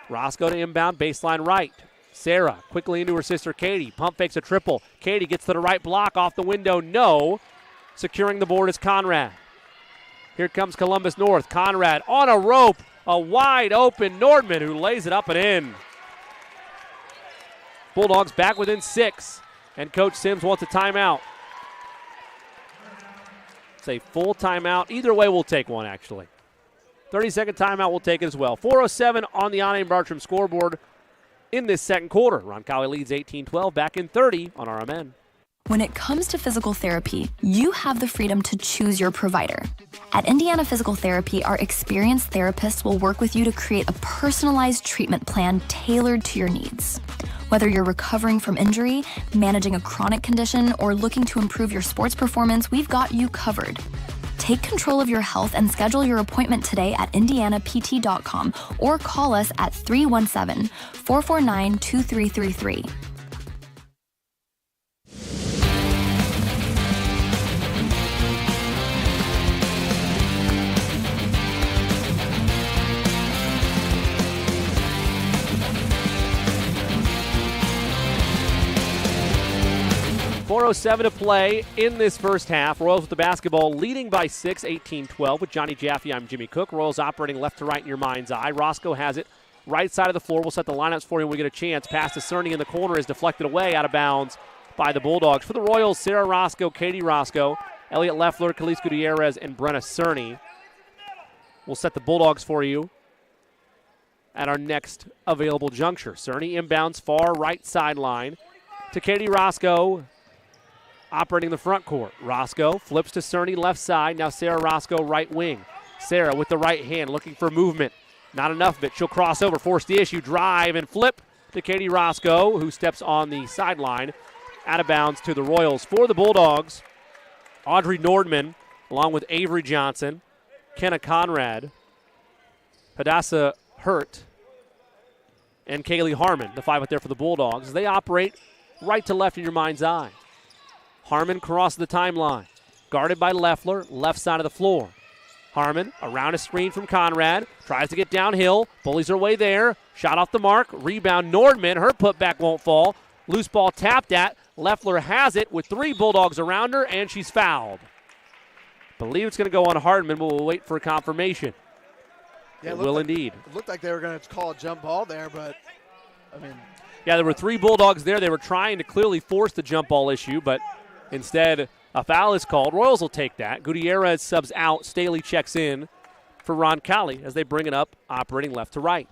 Roscoe to inbound, baseline right. Sarah quickly into her sister Katie. Pump fakes a triple. Katie gets to the right block, off the window, no. Securing the board is Conrad. Here comes Columbus North. Conrad on a rope. A wide open Nordman who lays it up and in. Bulldogs back within 6. And Coach Sims wants a timeout. It's a full timeout. Either way, we'll take one, actually. 30-second timeout, we'll take it as well. 4:07 on the Anna and Bartram scoreboard in this second quarter. Roncalli leads 18-12, back in 30 on RMN. When it comes to physical therapy, you have the freedom to choose your provider. At Indiana Physical Therapy, our experienced therapists will work with you to create a personalized treatment plan tailored to your needs. Whether you're recovering from injury, managing a chronic condition, or looking to improve your sports performance, we've got you covered. Take control of your health and schedule your appointment today at indianapt.com or call us at 317-449-2333. 4:07 to play in this first half. Royals with the basketball, leading by 6, 18-12. With Johnny Jaffe, I'm Jimmy Cook. Royals operating left to right in your mind's eye. Roscoe has it right side of the floor. We'll set the lineups for you when we get a chance. Pass to Cerny in the corner is deflected away, out of bounds by the Bulldogs. For the Royals, Sarah Roscoe, Katie Roscoe, Elliott Leffler, Calise Gutierrez, and Brenna Cerny. We'll set the Bulldogs for you at our next available juncture. Cerny inbounds far right sideline to Katie Roscoe, operating the front court. Roscoe flips to Cerny left side. Now Sarah Roscoe right wing. Sarah with the right hand looking for movement. Not enough of it. She'll cross over, force the issue, drive, and flip to Katie Roscoe, who steps on the sideline. Out of bounds to the Royals. For the Bulldogs, Audrey Nordman, along with Avery Johnson, Kenna Conrad, Hadassah Hurt, and Kaylee Harmon, the five out there for the Bulldogs. They operate right to left in your mind's eye. Harmon crosses the timeline, guarded by Leffler, left side of the floor. Harmon around a screen from Conrad, tries to get downhill, bullies her way there, shot off the mark, rebound Nordman, her putback won't fall. Loose ball tapped at, Leffler has it with 3 Bulldogs around her, and she's fouled. Believe it's going to go on Hartman, but we'll wait for confirmation. Yeah, it will like, indeed. It looked like they were going to call a jump ball there, but, I mean. Yeah, there were 3 Bulldogs there. They were trying to clearly force the jump ball issue, but instead a foul is called. Royals will take that. Gutierrez subs out. Staley checks in for Roncalli as they bring it up, operating left to right.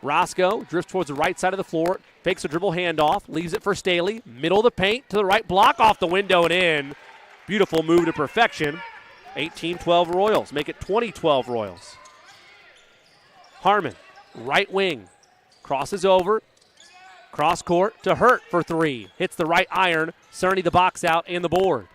Roscoe drifts towards the right side of the floor, fakes a dribble handoff, leaves it for Staley. Middle of the paint to the right block, off the window and in. Beautiful move to perfection. 18-12 Royals. Make it 20-12 Royals. Harmon, right wing, crosses over. Cross court to Hurt for 3. Hits the right iron. Cerny the box out and the board.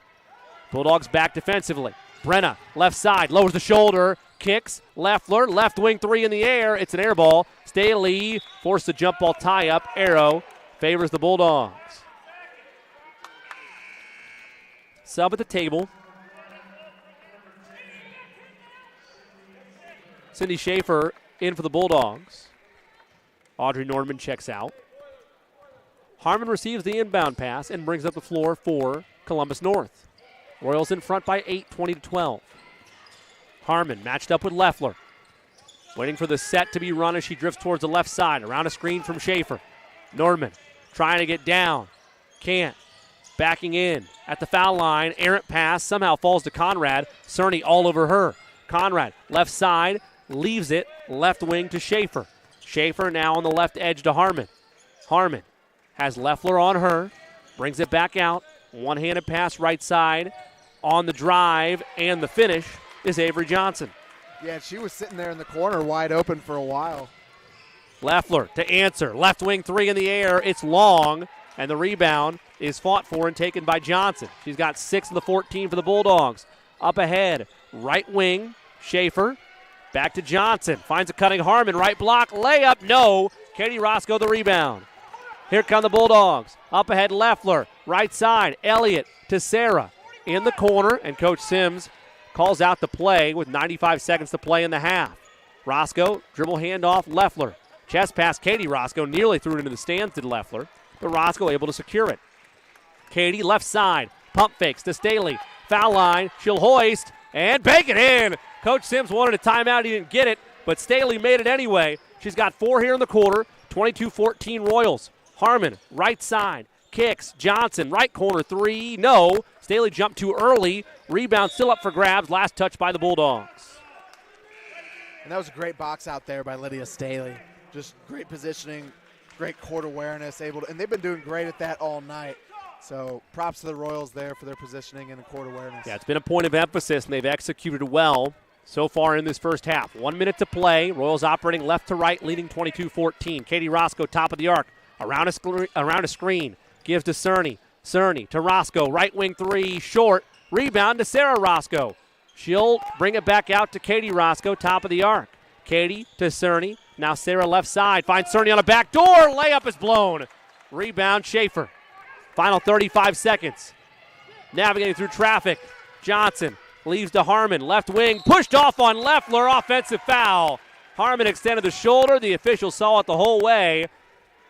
Bulldogs back defensively. Brenna, left side, lowers the shoulder, kicks. Leffler, left wing 3 in the air. It's an air ball. Staley forced the jump ball tie up. Arrow favors the Bulldogs. Sub at the table. Cindy Schaefer in for the Bulldogs. Audrey Norman checks out. Harmon receives the inbound pass and brings up the floor for Columbus North. Royals in front by 8, 20-12. Harmon matched up with Leffler. Waiting for the set to be run as she drifts towards the left side. Around a screen from Schaefer. Norman trying to get down. Can't. backing in at the foul line. Errant pass somehow falls to Conrad. Cerny all over her. Conrad, left side, leaves it, left wing to Schaefer. Schaefer now on the left edge to Harmon. Harmon has Leffler on her, brings it back out. One-handed pass right side. On the drive and the finish is Avery Johnson. Yeah, she was sitting there in the corner wide open for a while. Leffler to answer. Left wing three in the air. It's long, and the rebound is fought for and taken by Johnson. She's got 6 of the 14 for the Bulldogs. Up ahead, right wing, Schaefer. Back to Johnson. Finds a cutting Harmon. Right block. Layup. No. Katie Roscoe the rebound. Here come the Bulldogs. Up ahead, Leffler. Right side. Elliott to Sarah. In the corner, and Coach Sims calls out the play with 95 seconds to play in the half. Roscoe, dribble handoff, Leffler. Chest pass, Katie Roscoe nearly threw it into the stands, did Leffler, but Roscoe able to secure it. Katie, left side, pump fakes to Staley. Foul line, she'll hoist, and bank it in. Coach Sims wanted a timeout, he didn't get it, but Staley made it anyway. She's got 4 here in the quarter, 22-14 Royals. Harmon, right side, kicks, Johnson, right corner 3, no. Staley jumped too early. Rebound still up for grabs. Last touch by the Bulldogs. And that was a great box out there by Lydia Staley. Just great positioning, great court awareness, and they've been doing great at that all night. So props to the Royals there for their positioning and the court awareness. Yeah, it's been a point of emphasis, and they've executed well so far in this first half. 1 minute to play. Royals operating left to right, leading 22-14. Katie Roscoe, top of the arc, around a screen, gives to Cerny. Cerny to Roscoe, right wing 3, short. Rebound to Sarah Roscoe. She'll bring it back out to Katie Roscoe, top of the arc. Katie to Cerny. Now Sarah left side. Finds Cerny on a back door. Layup is blown. Rebound Schaefer. Final 35 seconds. Navigating through traffic. Johnson leaves to Harmon. Left wing. Pushed off on Leffler. Offensive foul. Harmon extended the shoulder. The official saw it the whole way.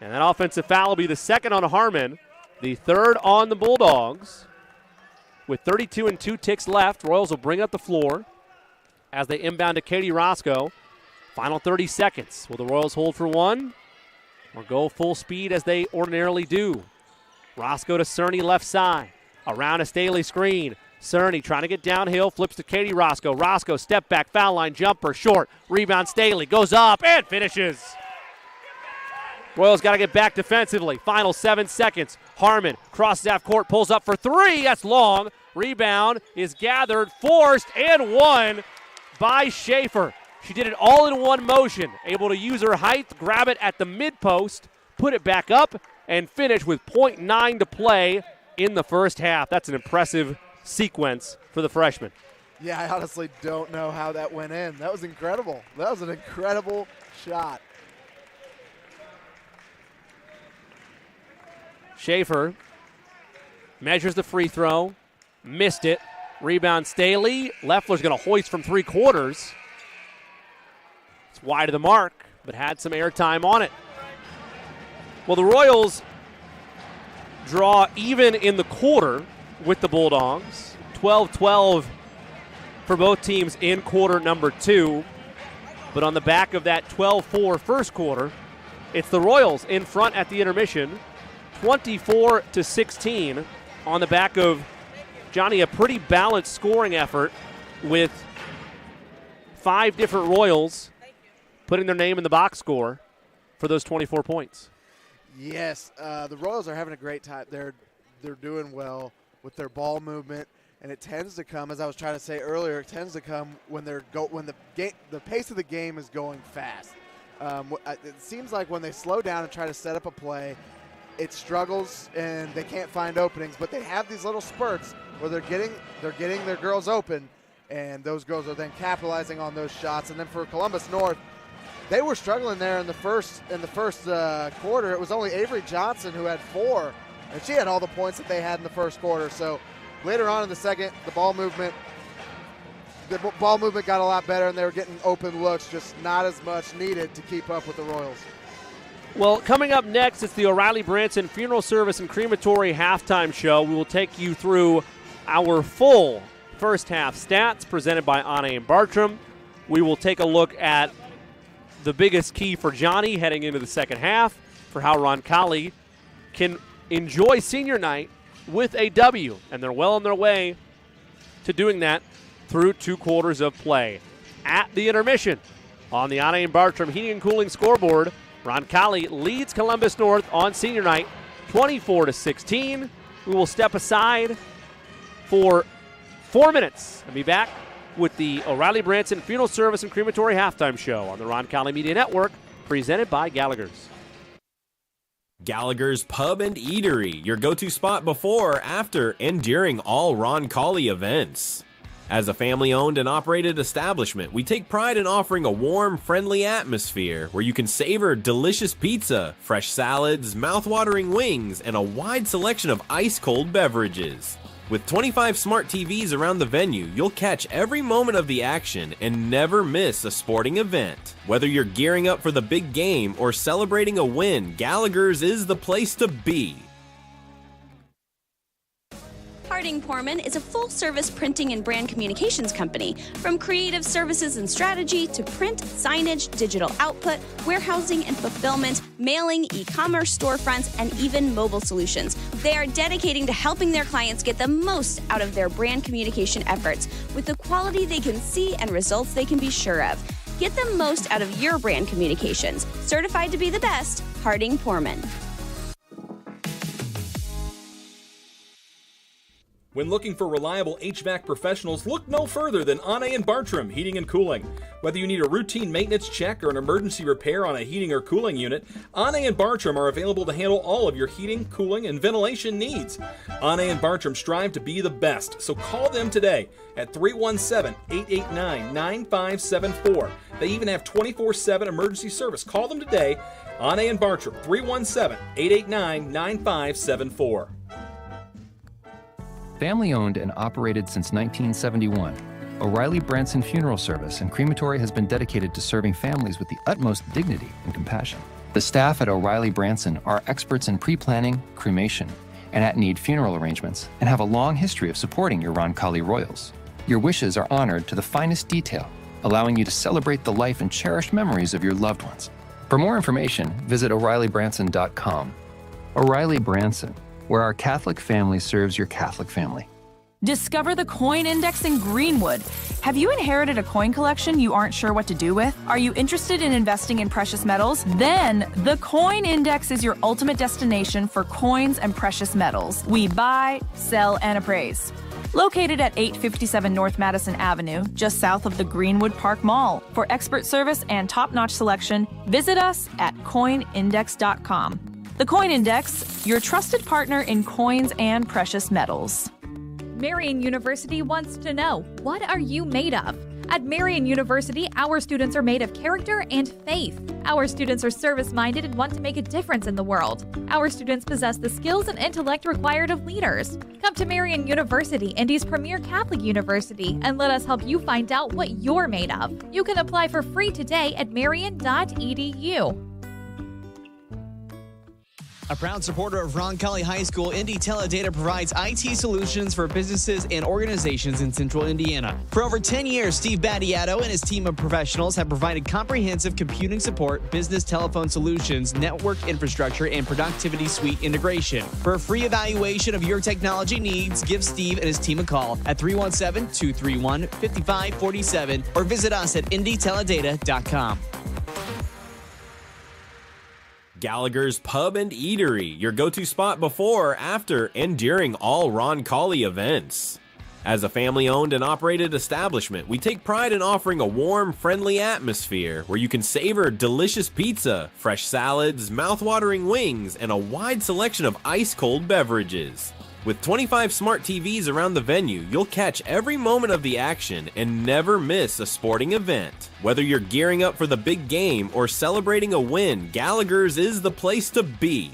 And that offensive foul will be the second on Harmon. The third on the Bulldogs. With 32 and 2 ticks left, Royals will bring up the floor as they inbound to Katie Roscoe. Final 30 seconds. Will the Royals hold for one or go full speed as they ordinarily do? Roscoe to Cerny left side. Around a Staley screen. Cerny trying to get downhill, flips to Katie Roscoe. Roscoe step back, foul line jumper, short. Rebound Staley, goes up and finishes. Royals got to get back defensively. Final 7 seconds. Harmon crosses half court, pulls up for 3. That's long. Rebound is gathered, forced, and won by Schaefer. She did it all in one motion. Able to use her height, grab it at the mid post, put it back up, and finish with .9 to play in the first half. That's an impressive sequence for the freshman. Yeah, I honestly don't know how that went in. That was incredible. That was an incredible shot. Schaefer measures the free throw, missed it. Rebound Staley. Leffler's going to hoist from 3/4. It's wide of the mark, but had some airtime on it. Well, the Royals draw even in the quarter with the Bulldogs. 12-12 for both teams in quarter number 2. But on the back of that 12-4 first quarter, it's the Royals in front at the intermission. 24-16 on the back of, Johnny, a pretty balanced scoring effort with 5 different Royals putting their name in the box score for those 24 points. Yes, the Royals are having a great time. They're doing well with their ball movement, and it tends to come, as I was trying to say earlier, it tends to come when the pace of the game is going fast. It seems like when they slow down and try to set up a play, it struggles and they can't find openings, but they have these little spurts where they're getting their girls open, and those girls are then capitalizing on those shots. And then for Columbus North, they were struggling there in the first quarter. It was only Avery Johnson who had 4, and she had all the points that they had in the first quarter. So later on in the second, the ball movement got a lot better, and they were getting open looks, just not as much needed to keep up with the Royals. Well, coming up next, it's the O'Reilly Branson Funeral Service and Crematory halftime show. We will take you through our full first half stats presented by Anne and Bartram. We will take a look at the biggest key for Johnny heading into the second half, for how Roncalli can enjoy senior night with a W, and they're well on their way to doing that through 2 quarters of play. At the intermission, on the Anna and Bartram Heating and Cooling scoreboard, Roncalli leads Columbus North on senior night 24-16. We will step aside for 4 minutes and be back with the O'Reilly Branson Funeral Service and Crematory Halftime Show on the Roncalli Media Network, presented by Gallagher's. Gallagher's Pub and Eatery, your go-to spot before, after, and during all Roncalli events. As a family-owned and operated establishment, we take pride in offering a warm, friendly atmosphere where you can savor delicious pizza, fresh salads, mouth-watering wings, and a wide selection of ice-cold beverages. With 25 smart TVs around the venue, you'll catch every moment of the action and never miss a sporting event. Whether you're gearing up for the big game or celebrating a win, Gallagher's is the place to be. Harding Porman is a full-service printing and brand communications company. From creative services and strategy to print, signage, digital output, warehousing and fulfillment, mailing, e-commerce storefronts, and even mobile solutions. They are dedicating to helping their clients get the most out of their brand communication efforts with the quality they can see and results they can be sure of. Get the most out of your brand communications. Certified to be the best, Harding Porman. When looking for reliable HVAC professionals, look no further than Anna and Bartram Heating and Cooling. Whether you need a routine maintenance check or an emergency repair on a heating or cooling unit, Anna and Bartram are available to handle all of your heating, cooling, and ventilation needs. Anna and Bartram strive to be the best, so call them today at 317-889-9574. They even have 24/7 emergency service. Call them today, Anna and Bartram, 317-889-9574. Family-owned and operated since 1971, O'Reilly Branson Funeral Service and Crematory has been dedicated to serving families with the utmost dignity and compassion. The staff at O'Reilly Branson are experts in pre-planning, cremation, and at-need funeral arrangements, and have a long history of supporting your Roncalli Royals. Your wishes are honored to the finest detail, allowing you to celebrate the life and cherished memories of your loved ones. For more information, visit O'ReillyBranson.com. O'Reilly Branson, where our Catholic family serves your Catholic family. Discover the Coin Index in Greenwood. Have you inherited a coin collection you aren't sure what to do with? Are you interested in investing in precious metals? Then the Coin Index is your ultimate destination for coins and precious metals. We buy, sell, and appraise. Located at 857 North Madison Avenue, just south of the Greenwood Park Mall. For expert service and top-notch selection, visit us at coinindex.com. The Coin Index, your trusted partner in coins and precious metals. Marian University wants to know, what are you made of? At Marian University, our students are made of character and faith. Our students are service-minded and want to make a difference in the world. Our students possess the skills and intellect required of leaders. Come to Marian University, Indy's premier Catholic university, and let us help you find out what you're made of. You can apply for free today at marian.edu. A proud supporter of Roncalli High School, Indy Teledata provides IT solutions for businesses and organizations in central Indiana. For over 10 years, Steve Battiato and his team of professionals have provided comprehensive computing support, business telephone solutions, network infrastructure, and productivity suite integration. For a free evaluation of your technology needs, give Steve and his team a call at 317-231-5547 or visit us at indyteledata.com. Gallagher's Pub and Eatery, your go-to spot before, after, and during all Roncalli events. As a family-owned and operated establishment, we take pride in offering a warm, friendly atmosphere where you can savor delicious pizza, fresh salads, mouth-watering wings, and a wide selection of ice-cold beverages. With 25 smart TVs around the venue, you'll catch every moment of the action and never miss a sporting event. Whether you're gearing up for the big game or celebrating a win, Gallagher's is the place to be.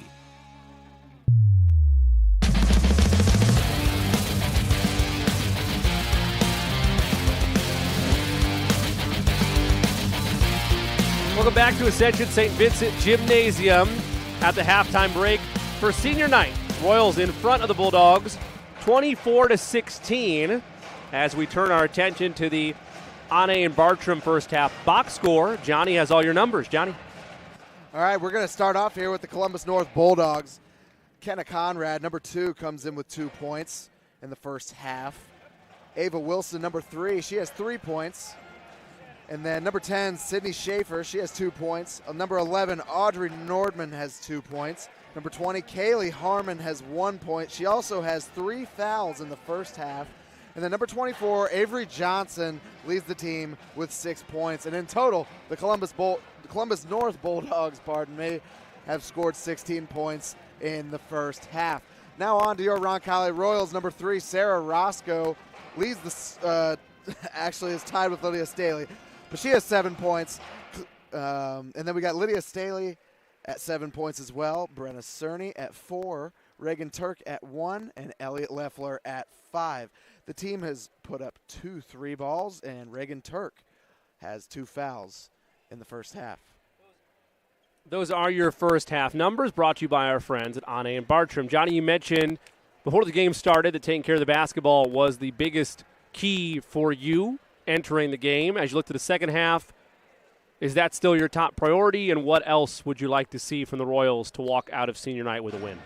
Welcome back to Ascension St. Vincent Gymnasium at the halftime break for senior night. Royals in front of the Bulldogs, 24-16, as we turn our attention to the Anna and Bartram first half box score. Johnny has all your numbers. Johnny. All right, we're going to start off here with the Columbus North Bulldogs. Kenna Conrad, number 2, comes in with 2 points in the first half. Ava Wilson, number 3, she has 3 points. And then number 10, Sydney Schaefer, she has 2 points. Number 11, Audrey Nordman has 2 points. Number 20, Kaylee Harmon has 1 point. She also has 3 fouls in the first half. And then number 24, Avery Johnson, leads the team with 6 points. And in total, the Columbus North Bulldogs, have scored 16 points in the first half. Now on to your Roncalli Royals. Number 3, Sarah Roscoe, leads the actually is tied with Lydia Staley, but she has 7 points. And then we got Lydia Staley at 7 points as well, Brenna Cerny at 4, Reagan Turk at 1, and Elliot Leffler at 5. The team has put up 2 3 balls, and Reagan Turk has 2 fouls in the first half. Those are your first half numbers, brought to you by our friends at Anne and Bartram. Johnny, you mentioned before the game started that taking care of the basketball was the biggest key for you entering the game. As you look to the second half, is that still your top priority, and what else would you like to see from the Royals to walk out of senior night with a win?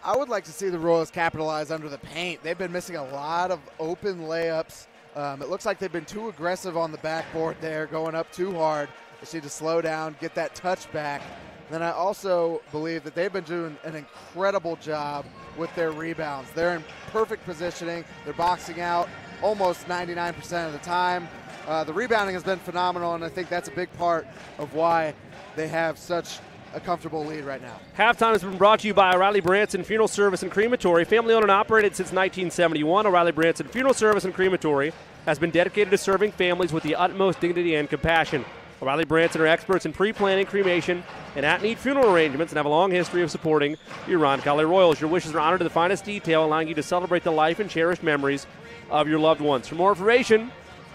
I would like to see the Royals capitalize under the paint. They've been missing a lot of open layups. It looks like they've been too aggressive on the backboard there, going up too hard. They just need to slow down, get that touch back. Then I also believe that they've been doing an incredible job with their rebounds. They're in perfect positioning. They're boxing out almost 99% of the time. The rebounding has been phenomenal, and I think that's a big part of why they have such a comfortable lead right now. Halftime has been brought to you by O'Reilly Branson Funeral Service and Crematory. Family owned and operated since 1971, O'Reilly Branson Funeral Service and Crematory has been dedicated to serving families with the utmost dignity and compassion. O'Reilly Branson are experts in pre-planning, cremation, and at-need funeral arrangements and have a long history of supporting your Roncalli Royals. Your wishes are honored to the finest detail, allowing you to celebrate the life and cherished memories of your loved ones. For more information,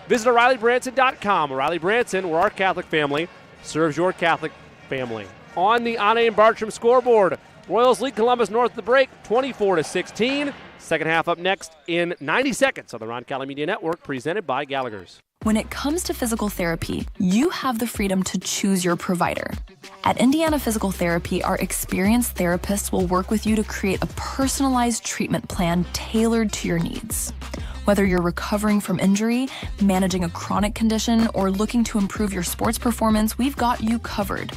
visit O'ReillyBranson.com. O'Reilly Branson, where our Catholic family serves your Catholic family. On the Anne and Bartram scoreboard, Royals lead Columbus North at the break, 24-16. Second half up next in 90 seconds on the Roncalli Media Network, presented by Gallagher's. When it comes to physical therapy, you have the freedom to choose your provider. At Indiana Physical Therapy, our experienced therapists will work with you to create a personalized treatment plan tailored to your needs. Whether you're recovering from injury, managing a chronic condition, or looking to improve your sports performance, we've got you covered.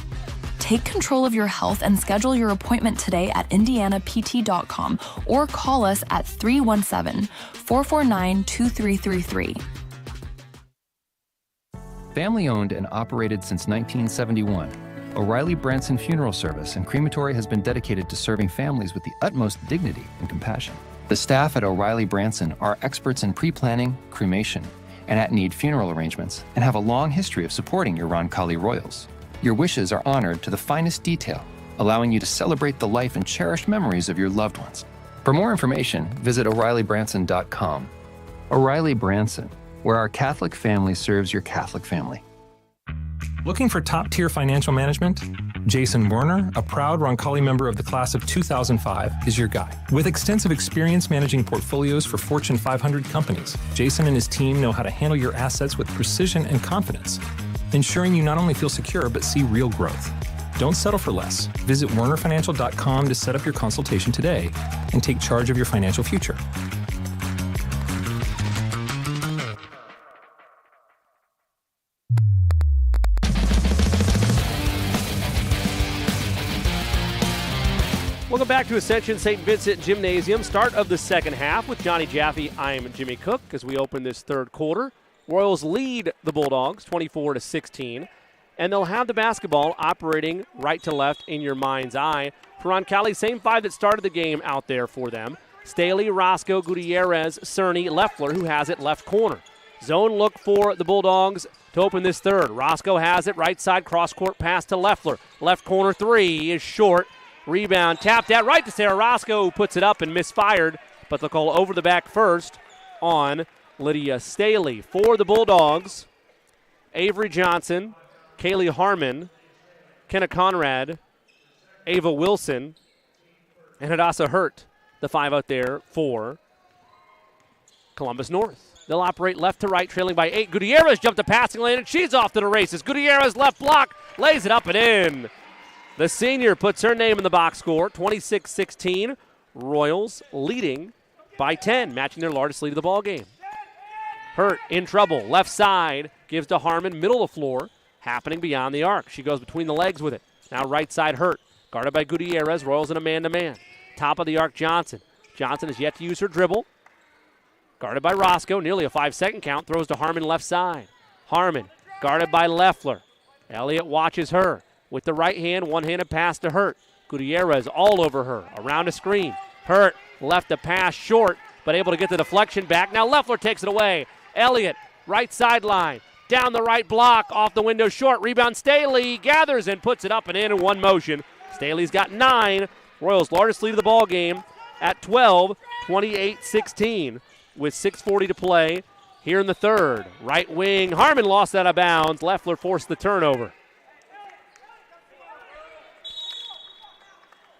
Take control of your health and schedule your appointment today at indianapt.com or call us at 317-449-2333. Family owned and operated since 1971, O'Reilly Branson Funeral Service and Crematory has been dedicated to serving families with the utmost dignity and compassion. The staff at O'Reilly Branson are experts in pre-planning, cremation, and at-need funeral arrangements and have a long history of supporting your Roncalli Royals. Your wishes are honored to the finest detail, allowing you to celebrate the life and cherished memories of your loved ones. For more information, visit O'ReillyBranson.com. O'Reilly Branson, where our Catholic family serves your Catholic family. Looking for top-tier financial management? Jason Werner, a proud Roncalli member of the class of 2005, is your guy. With extensive experience managing portfolios for Fortune 500 companies, Jason and his team know how to handle your assets with precision and confidence, ensuring you not only feel secure but see real growth. Don't settle for less. Visit wernerfinancial.com to set up your consultation today and take charge of your financial future. Welcome back to Ascension St. Vincent Gymnasium. Start of the second half with Johnny Jaffe. I'm Jimmy Cook as we open this third quarter. Royals lead the Bulldogs 24-16, and they'll have the basketball operating right to left in your mind's eye. For Roncalli, same five that started the game out there for them. Staley, Roscoe, Gutierrez, Cerny, Leffler, who has it left corner. Zone look for the Bulldogs to open this third. Roscoe has it, right side, cross-court pass to Leffler. Left corner three is short. Rebound tapped out right to Sarah Roscoe, who puts it up and misfired, but they'll call over the back first on Lydia Staley. For the Bulldogs, Avery Johnson, Kaylee Harmon, Kenna Conrad, Ava Wilson, and Hadassah Hurt, the five out there for Columbus North. They'll operate left to right, trailing by 8. Gutierrez jumped the passing lane, and she's off to the races. Gutierrez left block, lays it up and in. The senior puts her name in the box score, 26-16. Royals leading by 10, matching their largest lead of the ball game. Hurt in trouble, left side, gives to Harmon, middle of the floor, happening beyond the arc. She goes between the legs with it. Now right side Hurt, guarded by Gutierrez. Royals in a man-to-man. Top of the arc, Johnson. Johnson has yet to use her dribble. Guarded by Roscoe, nearly a 5-second count, throws to Harmon left side. Harmon, guarded by Leffler. Elliott watches her. With the right hand, one-handed pass to Hurt. Gutierrez all over her, around a screen. Hurt left a pass short, but able to get the deflection back. Now Leffler takes it away. Elliott, right sideline, down the right block, off the window short. Rebound Staley, gathers and puts it up and in one motion. Staley's got 9. Royals' largest lead of the ball game at 12, 28-16 with 6:40 to play here in the third. Right wing, Harmon lost out of bounds. Leffler forced the turnover.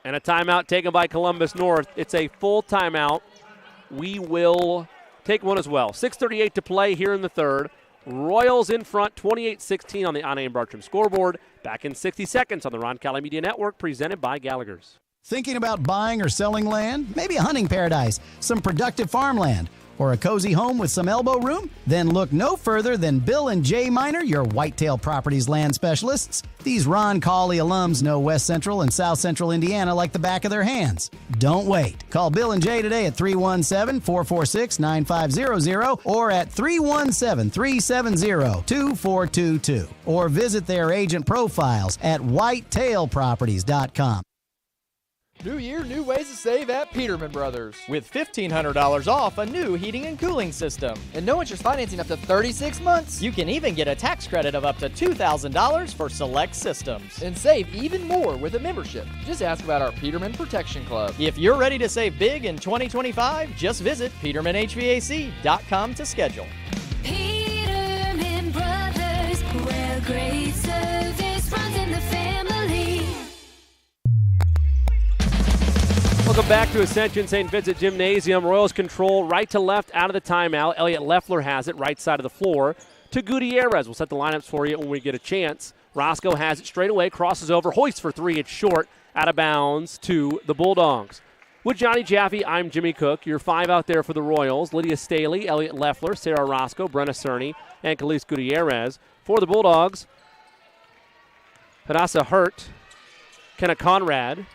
And a timeout taken by Columbus North. It's a full timeout. We will take one as well. 6:38 to play here in the third. Royals in front, 28-16 on the Anna and Bartram scoreboard. Back in 60 seconds on the Roncalli Media Network, presented by Gallagher's. Thinking about buying or selling land? Maybe a hunting paradise, some productive farmland, or a cozy home with some elbow room? Then look no further than Bill and Jay Miner, your Whitetail Properties land specialists. These Roncalli alums know West Central and South Central Indiana like the back of their hands. Don't wait. Call Bill and Jay today at 317-446-9500 or at 317-370-2422 or visit their agent profiles at whitetailproperties.com. New year, new ways to save at Peterman Brothers. With $1,500 off a new heating and cooling system. And no interest financing up to 36 months. You can even get a tax credit of up to $2,000 for select systems. And save even more with a membership. Just ask about our Peterman Protection Club. If you're ready to save big in 2025, just visit PetermanHVAC.com to schedule. Peterman Brothers, where great service runs in the family. Welcome back to Ascension St. Vincent Gymnasium. Royals control right to left out of the timeout. Elliott Leffler has it right side of the floor to Gutierrez. We'll set the lineups for you when we get a chance. Roscoe has it straight away, crosses over, hoists for 3. It's short, out of bounds to the Bulldogs. With Johnny Jaffe, I'm Jimmy Cook. Your 5 out there for the Royals. Lydia Staley, Elliott Leffler, Sarah Roscoe, Brenna Cerny, and Khalees Gutierrez. For the Bulldogs, Hadassah Hurt, Kenna Conrad,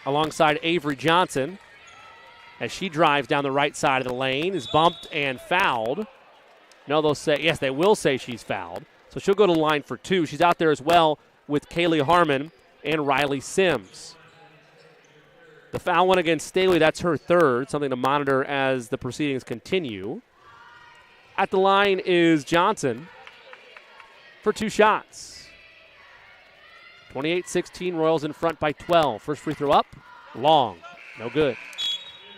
alongside Avery Johnson as she drives down the right side of the lane, is bumped and fouled. No, they'll say, yes, they will say she's fouled. So she'll go to the line for 2. She's out there as well with Kaylee Harmon and Riley Sims. The foul went against Staley. That's her 3rd, something to monitor as the proceedings continue. At the line is Johnson for 2 shots. 28-16, Royals in front by 12. First free throw up, long, no good.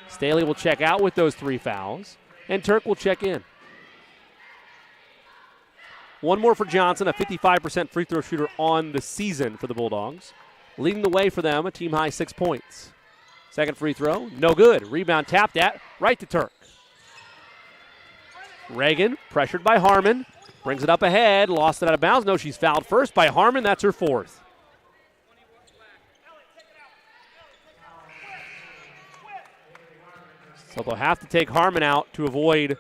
Staley will check out with those 3 fouls, and Turk will check in. One more for Johnson, a 55% free throw shooter on the season for the Bulldogs. Leading the way for them, a team-high 6 points. Second free throw, no good. Rebound tapped at, right to Turk. Reagan, pressured by Harmon, brings it up ahead, lost it out of bounds. No, she's fouled first by Harmon, that's her 4th. So they'll have to take Harmon out to avoid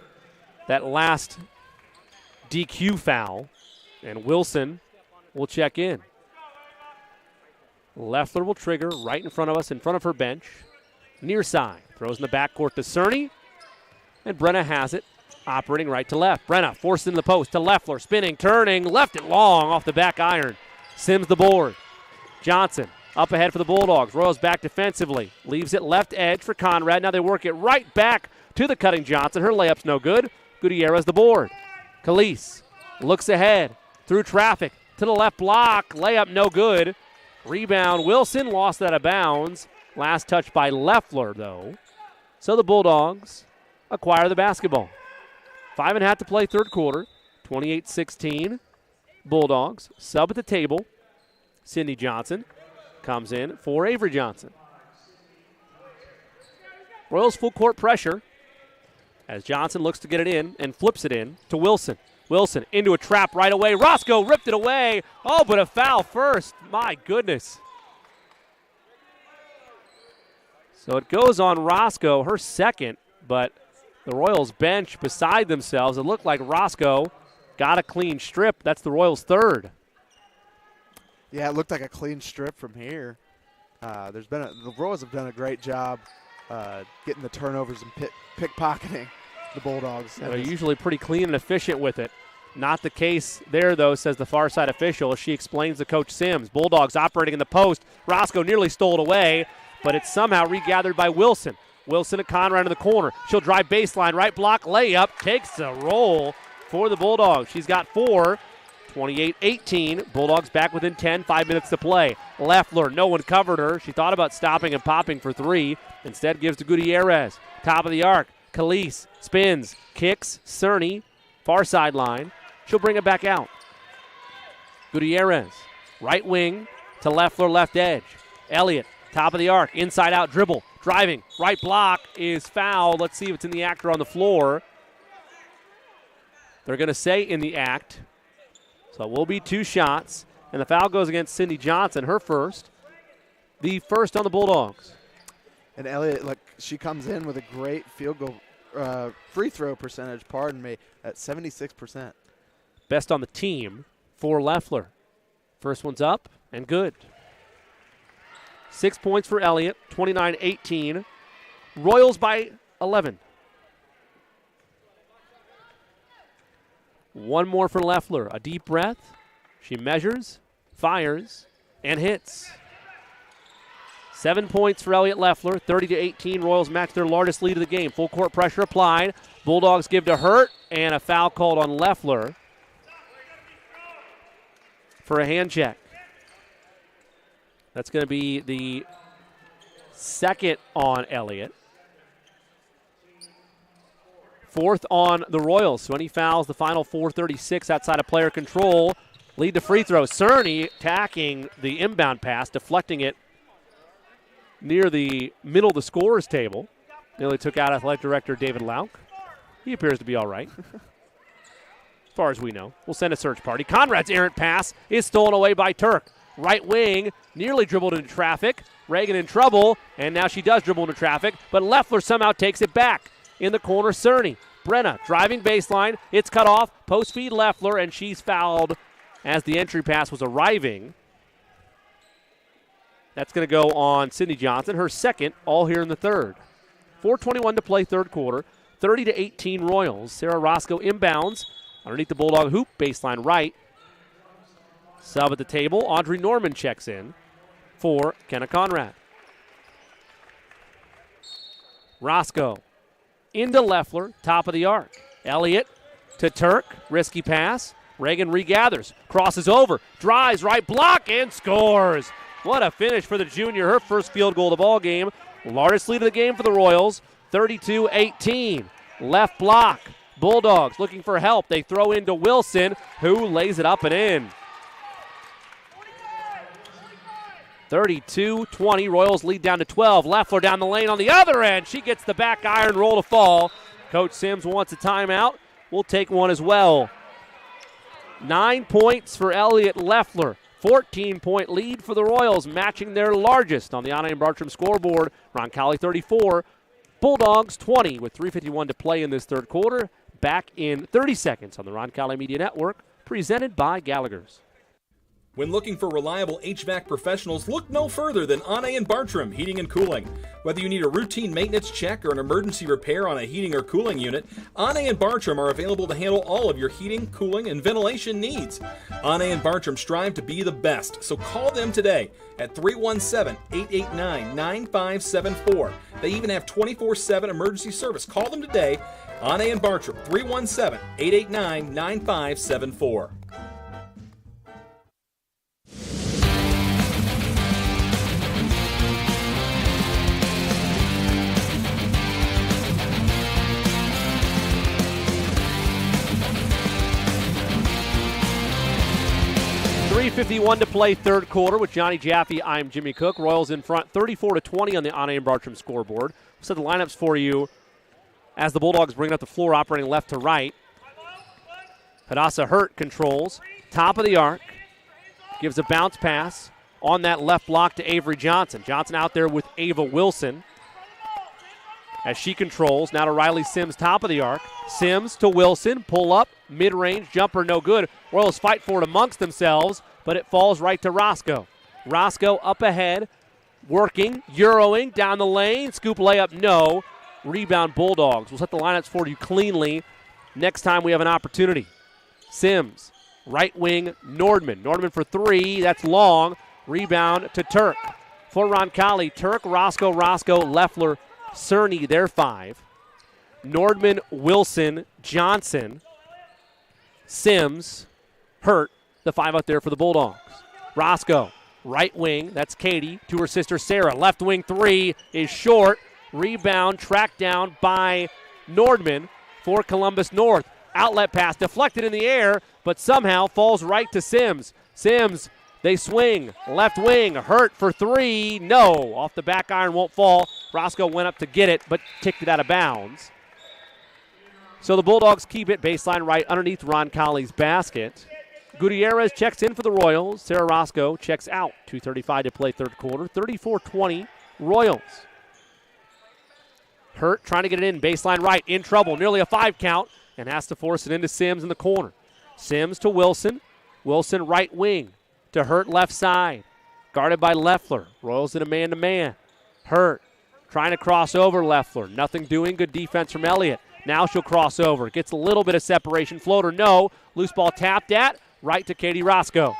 that last DQ foul. And Wilson will check in. Leffler will trigger right in front of us, in front of her bench. Near side. Throws in the backcourt to Cerny. And Brenna has it, operating right to left. Brenna forced in the post to Leffler. Spinning, turning, left it long off the back iron. Sims the board. Johnson up ahead for the Bulldogs. Royals back defensively. Leaves it left edge for Conrad. Now they work it right back to the cutting Johnson. Her layup's no good. Gutierrez the board. Khalees looks ahead through traffic to the left block. Layup no good. Rebound. Wilson lost out of bounds. Last touch by Leffler, though. So the Bulldogs acquire the basketball. 5.5 to play third quarter. 28-16. Bulldogs. Sub at the table. Cindy Johnson comes in for Avery Johnson. Royals full court pressure as Johnson looks to get it in and flips it in to Wilson. Wilson into a trap right away. Roscoe ripped it away. Oh, but a foul first. My goodness. So it goes on Roscoe, her second, but the Royals bench beside themselves. It looked like Roscoe got a clean strip. That's the Royals' third. Yeah, it looked like a clean strip from here. The Royals have done a great job getting the turnovers and pickpocketing the Bulldogs. They're usually pretty clean and efficient with it. Not the case there, though, says the far side official. She explains to Coach Sims. Bulldogs operating in the post. Roscoe nearly stole it away, but it's somehow regathered by Wilson. Wilson at Conrad in the corner. She'll drive baseline, right block, layup, takes a roll for the Bulldogs. She's got 4, 28-18. Bulldogs back within 10, 5 minutes to play. Leffler, no one covered her. She thought about stopping and popping for 3. Instead gives to Gutierrez. Top of the arc. Calise spins, kicks, Cerny, far sideline. She'll bring it back out. Gutierrez, right wing to Leffler, left edge. Elliott, top of the arc, inside out dribble, driving, right block is fouled. Let's see if it's in the act or on the floor. They're going to say in the act. So it will be 2 shots, and the foul goes against Cindy Johnson, her first. The first on the Bulldogs. And Elliott, she comes in with a great field goal, free throw percentage, at 76%. Best on the team for Leffler. First one's up and good. 6 points for Elliott, 29-18. Royals by 11. One more for Leffler. A deep breath. She measures, fires, and hits. 7 points for Elliott Leffler, 30-18. Royals match their largest lead of the game. Full court pressure applied. Bulldogs give to Hurt, and a foul called on Leffler for a hand check. That's going to be the second on Elliott. 4th on the Royals. So any fouls, the final 4:36 outside of player control. Lead to free throws. Cerny attacking the inbound pass, deflecting it near the middle of the scorer's table. Nearly took out athletic director David Lauk. He appears to be all right. As far as we know. We'll send a search party. Conrad's errant pass is stolen away by Turk. Right wing, nearly dribbled into traffic. Reagan in trouble, and now she does dribble into traffic, but Leffler somehow takes it back. In the corner, Cerny. Brenna driving baseline. It's cut off. Post feed Leffler, and she's fouled as the entry pass was arriving. That's going to go on Cindy Johnson, her second, all here in the third. 4:21 to play third quarter. 30-18 Royals. Sarah Roscoe inbounds underneath the Bulldog hoop, baseline right. Sub at the table. Audrey Norman checks in for Kenna Conrad. Roscoe into Leffler, top of the arc. Elliott to Turk, risky pass. Reagan regathers, crosses over, drives, right block, and scores. What a finish for the junior, her first field goal of the ball game. Largest lead of the game for the Royals, 32-18. Left block, Bulldogs looking for help. They throw into Wilson, who lays it up and in. 32-20, Royals lead down to 12. Leffler down the lane on the other end. She gets the back iron roll to fall. Coach Sims wants a timeout. We'll take one as well. 9 points for Elliott Leffler. 14-point lead for the Royals, matching their largest on the Anna and Bartram scoreboard. Roncalli 34, Bulldogs 20 with 3:51 to play in this third quarter. Back in 30 seconds on the Roncalli Media Network, presented by Gallagher's. When looking for reliable HVAC professionals, look no further than Anna and Bartram Heating and Cooling. Whether you need a routine maintenance check or an emergency repair on a heating or cooling unit, Anna and Bartram are available to handle all of your heating, cooling, and ventilation needs. Anna and Bartram strive to be the best, so call them today at 317-889-9574. They even have 24/7 emergency service. Call them today. Anna and Bartram, 317-889-9574. .351 to play third quarter with Johnny Jaffe. I'm Jimmy Cook. Royals in front 34-20 on the Anna and Bartram scoreboard. We'll set the lineups for you as the Bulldogs bring up the floor, operating left to right. Hadassah Hurt controls. Top of the arc. Gives a bounce pass on that left block to Avery Johnson. Johnson out there with Ava Wilson. As she controls, now to Riley Sims, top of the arc. Sims to Wilson, pull up, mid-range, jumper no good. Royals fight for it amongst themselves, but it falls right to Roscoe. Roscoe up ahead, working, Euroing, down the lane, scoop layup, no. Rebound Bulldogs. We'll set the lineups for you cleanly next time we have an opportunity. Sims, right wing, Nordman. Nordman for three, that's long. Rebound to Turk. For Roncalli, Turk, Roscoe, Leffler, Cerny, they're five. Nordman, Wilson, Johnson, Sims, Hurt, the five out there for the Bulldogs. Roscoe, right wing, that's Katie, to her sister Sarah. Left wing three is short. Rebound tracked down by Nordman for Columbus North. Outlet pass deflected in the air, but somehow falls right to Sims. Sims, they swing. Left wing, Hurt for three. No, off the back iron, won't fall. Roscoe went up to get it, but kicked it out of bounds. So the Bulldogs keep it baseline right underneath Roncalli's basket. Gutierrez checks in for the Royals. Sarah Roscoe checks out. 2:35 to play third quarter. 34-20 Royals. Hurt trying to get it in, baseline right, in trouble, nearly a 5 count, and has to force it into Sims in the corner. Sims to Wilson. Wilson right wing to Hurt left side. Guarded by Leffler. Royals in a man-to-man. Hurt trying to cross over Leffler. Nothing doing. Good defense from Elliott. Now she'll cross over. Gets a little bit of separation. Floater, no. Loose ball tapped at. Right to Katie Roscoe.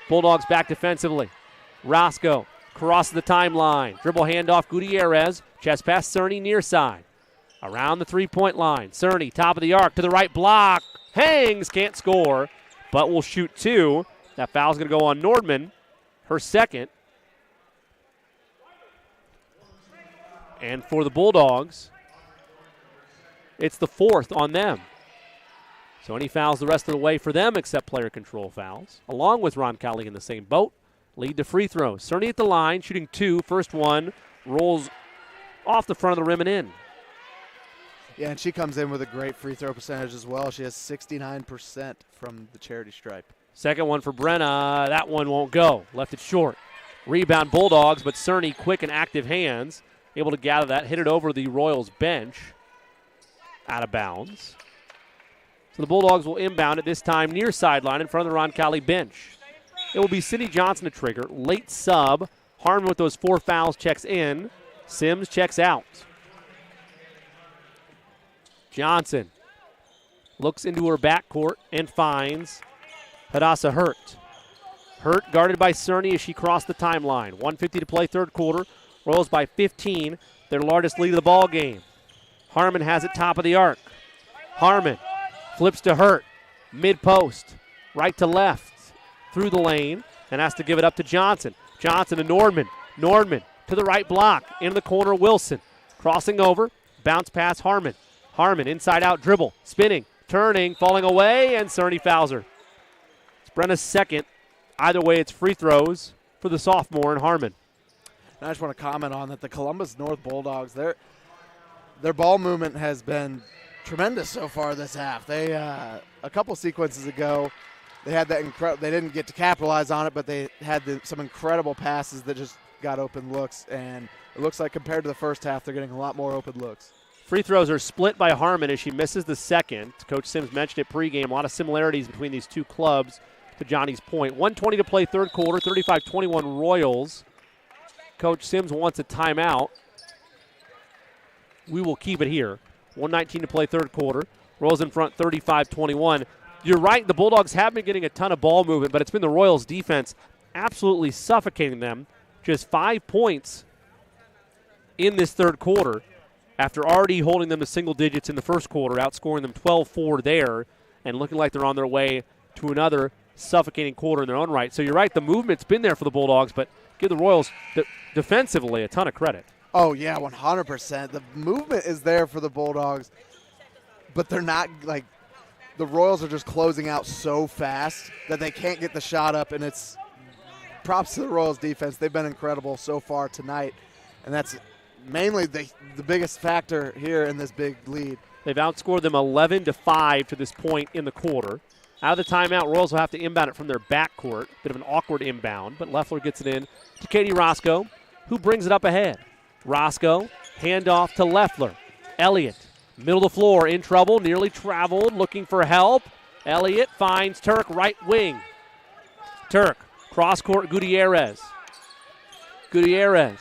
Bulldogs back defensively. Roscoe crosses the timeline. Dribble handoff Gutierrez. Chest pass Cerny near side. Around the three-point line. Cerny, top of the arc, to the right block. Hangs, can't score, but will shoot two. That foul's going to go on Nordman, her second. And for the Bulldogs, it's the fourth on them. So any fouls the rest of the way for them except player control fouls, along with Roncalli in the same boat. Lead to free throws. Cerny at the line, shooting two. First one rolls off the front of the rim and in. Yeah, and she comes in with a great free throw percentage as well. She has 69% from the charity stripe. Second one for Brenna. That one won't go. Left it short. Rebound Bulldogs, but Cerny, quick and active hands, able to gather that, hit it over the Royals bench. Out of bounds. So the Bulldogs will inbound it this time near sideline in front of the Roncalli bench. It will be Cindy Johnson to trigger. Late sub. Harmon with those 4 fouls checks in. Sims checks out. Johnson looks into her backcourt and finds Hadassah Hurt. Hurt guarded by Cerny as she crossed the timeline. 1:50 to play third quarter. Royals by 15, their largest lead of the ball game. Harmon has it top of the arc. Harmon flips to Hurt. Mid-post. Right to left. Through the lane and has to give it up to Johnson. Johnson to Nordman. Nordman to the right block. In the corner, Wilson. Crossing over. Bounce pass, Harmon. Harmon inside out dribble. Spinning. Turning. Falling away. And Cerny fouls her. It's Brenna's second. Either way, it's free throws for the sophomore and Harmon. And I just want to comment on that the Columbus North Bulldogs, their ball movement has been tremendous so far this half. They a couple sequences ago, they had that they didn't get to capitalize on it, but they had some incredible passes that just got open looks, and it looks like compared to the first half, they're getting a lot more open looks. Free throws are split by Harmon as she misses the second. Coach Sims mentioned it pregame. A lot of similarities between these two clubs, to Johnny's point. 1:20 to play third quarter, 35-21 Royals. Coach Sims wants a timeout. We will keep it here. 1:19 to play third quarter. Royals in front 35-21. You're right, the Bulldogs have been getting a ton of ball movement, but it's been the Royals defense absolutely suffocating them. Just 5 points in this third quarter after already holding them to single digits in the first quarter, outscoring them 12-4 there and looking like they're on their way to another suffocating quarter in their own right. So you're right, the movement's been there for the Bulldogs, but give the Royals defensively a ton of credit. Oh, yeah, 100%. The movement is there for the Bulldogs, but they're not like the Royals are just closing out so fast that they can't get the shot up, and it's props to the Royals defense. They've been incredible so far tonight, and that's mainly the biggest factor here in this big lead. They've outscored them 11-5 to this point in the quarter. Out of the timeout, Royals will have to inbound it from their backcourt. Bit of an awkward inbound, but Leffler gets it in to Katie Roscoe, who brings it up ahead. Roscoe, handoff to Leffler. Elliott, middle of the floor, in trouble, nearly traveled, looking for help. Elliott finds Turk right wing. Turk, cross-court Gutierrez. Gutierrez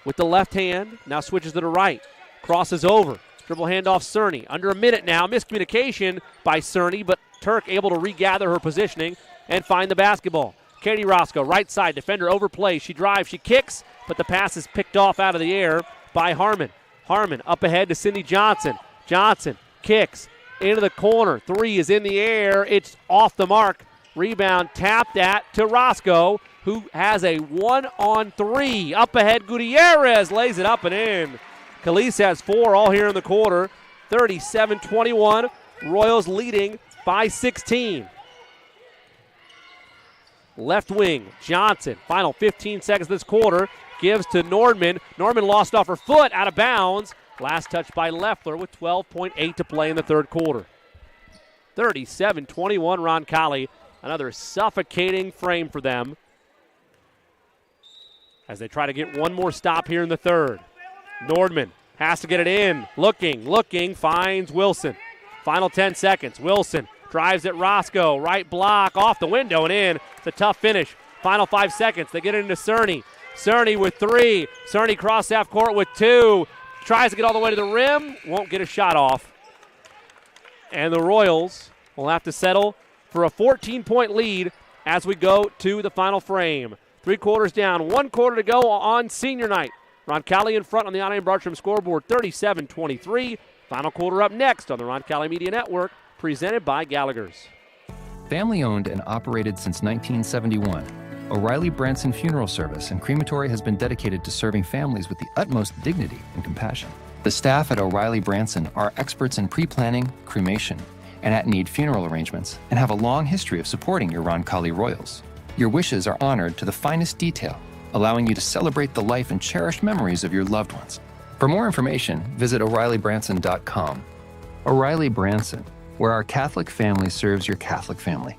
with the left hand, now switches to the right. Crosses over, dribble handoff Cerny. Under a minute now, miscommunication by Cerny, but Turk able to regather her positioning and find the basketball. Katie Roscoe, right side, defender overplays. She drives, she kicks, but the pass is picked off out of the air by Harmon. Harmon up ahead to Cindy Johnson. Johnson kicks into the corner. Three is in the air. It's off the mark. Rebound tapped at to Roscoe, who has a 1-on-3. Up ahead, Gutierrez lays it up and in. Khalees has 4 all here in the quarter. 37-21. Royals leading by 16. Left wing, Johnson. Final 15 seconds this quarter. Gives to Nordman. Nordman lost off her foot, out of bounds. Last touch by Leffler with 12.8 to play in the third quarter. 37-21 Roncalli. Another suffocating frame for them as they try to get one more stop here in the third. Nordman has to get it in. Looking, finds Wilson. Final 10 seconds. Wilson drives at Roscoe. Right block, off the window and in. It's a tough finish. Final 5 seconds. They get it into Cerny. Cerny with 3. Cerny cross half court with 2. Tries to get all the way to the rim. Won't get a shot off. And the Royals will have to settle for a 14-point lead as we go to the final frame. 3 quarters down, 1 quarter to go on senior night. Roncalli in front on the Anna and Bartram scoreboard, 37-23. Final quarter up next on the Roncalli Media Network, presented by Gallagher's. Family owned and operated since 1971, O'Reilly Branson Funeral Service and Crematory has been dedicated to serving families with the utmost dignity and compassion. The staff at O'Reilly Branson are experts in pre-planning, cremation, and at-need funeral arrangements, and have a long history of supporting your Roncalli Royals. Your wishes are honored to the finest detail, allowing you to celebrate the life and cherished memories of your loved ones. For more information, visit O'ReillyBranson.com. O'Reilly Branson, where our Catholic family serves your Catholic family.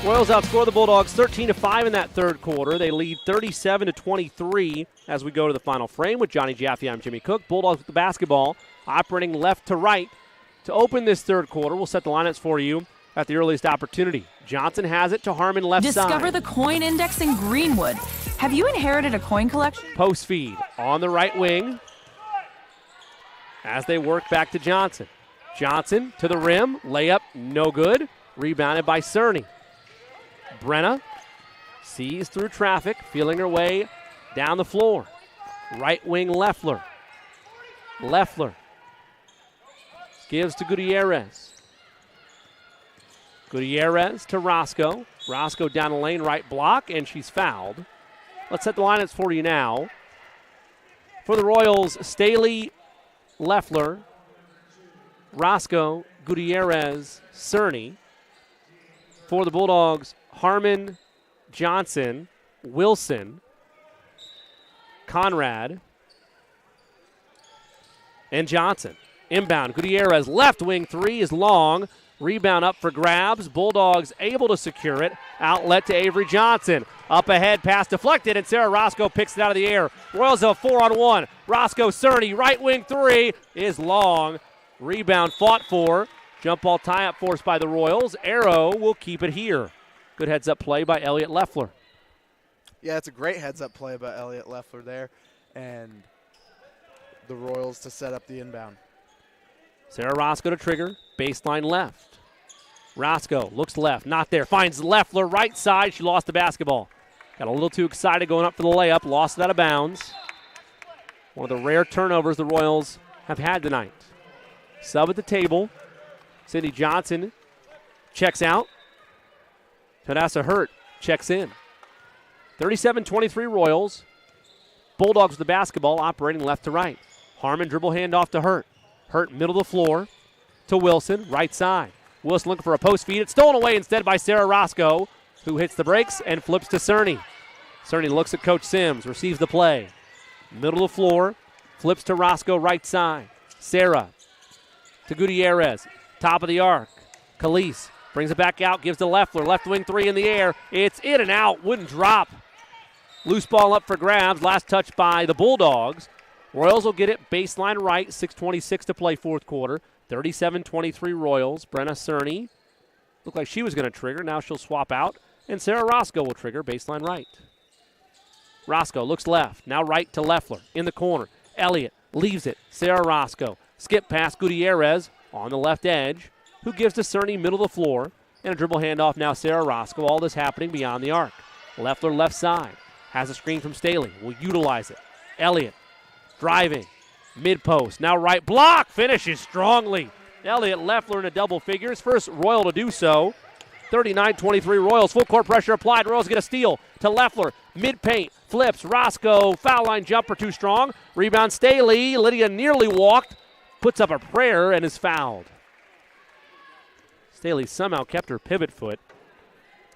Royals outscore the Bulldogs 13-5 in that third quarter. They lead 37-23 as we go to the final frame with Johnny Jaffe. I'm Jimmy Cook. Bulldogs with the basketball, operating left to right to open this third quarter. We'll set the lineups for you at the earliest opportunity. Johnson has it to Harmon left side. Discover the coin index in Greenwood. Have you inherited a coin collection? Post feed on the right wing as they work back to Johnson. Johnson to the rim, layup no good, rebounded by Cerny. Brenna sees through traffic, feeling her way down the floor. Right wing Leffler. Leffler gives to Gutierrez. Gutierrez to Roscoe. Roscoe down the lane, right block, and she's fouled. Let's set the lineups for you now. For the Royals, Staley, Leffler, Roscoe, Gutierrez, Cerny. For the Bulldogs, Harmon, Johnson, Wilson, Conrad, and Johnson. Inbound, Gutierrez, left wing 3 is long. Rebound up for grabs. Bulldogs able to secure it. Outlet to Avery Johnson. Up ahead, pass deflected, and Sarah Roscoe picks it out of the air. Royals have a 4-on-1. Roscoe, Cerny, right wing 3 is long. Rebound fought for. Jump ball tie-up forced by the Royals. Arrow will keep it here. Good heads-up play by Elliott Leffler. Yeah, it's a great heads-up play by Elliott Leffler there. And the Royals to set up the inbound. Sarah Roscoe to trigger. Baseline left. Roscoe looks left. Not there. Finds Leffler right side. She lost the basketball. Got a little too excited going up for the layup. Lost it out of bounds. One of the rare turnovers the Royals have had tonight. Sub at the table Cindy Johnson checks out. Hadassah Hurt checks in. 37-23 Royals. Bulldogs with the basketball, operating left to right. Harmon dribble handoff to Hurt. Hurt middle of the floor to Wilson, right side. Wilson looking for a post feed. It's stolen away instead by Sarah Roscoe, who hits the brakes and flips to Cerny. Cerny looks at Coach Sims, receives the play. Middle of the floor, flips to Roscoe, right side. Sarah to Gutierrez, top of the arc. Calise brings it back out, gives to Leffler. Left wing three in the air. It's in and out, wouldn't drop. Loose ball up for grabs, last touch by the Bulldogs. Royals will get it baseline right, 6:26 to play fourth quarter. 37-23 Royals. Brenna Cerny looked like she was going to trigger. Now she'll swap out, and Sarah Roscoe will trigger baseline right. Roscoe looks left, now right to Leffler. In the corner, Elliott leaves it. Sarah Roscoe, skip past Gutierrez on the left edge, who gives to Cerny middle of the floor, and a dribble handoff now Sarah Roscoe. All this happening beyond the arc. Leffler left side, has a screen from Staley, will utilize it. Elliott driving, mid-post, now right block, finishes strongly. Elliott Leffler in a double figures, first Royal to do so. 39-23 Royals, full court pressure applied. Royals get a steal to Leffler, mid-paint, flips, Roscoe, foul line jumper too strong. Rebound Staley, Lydia nearly walked, puts up a prayer and is fouled. Staley somehow kept her pivot foot.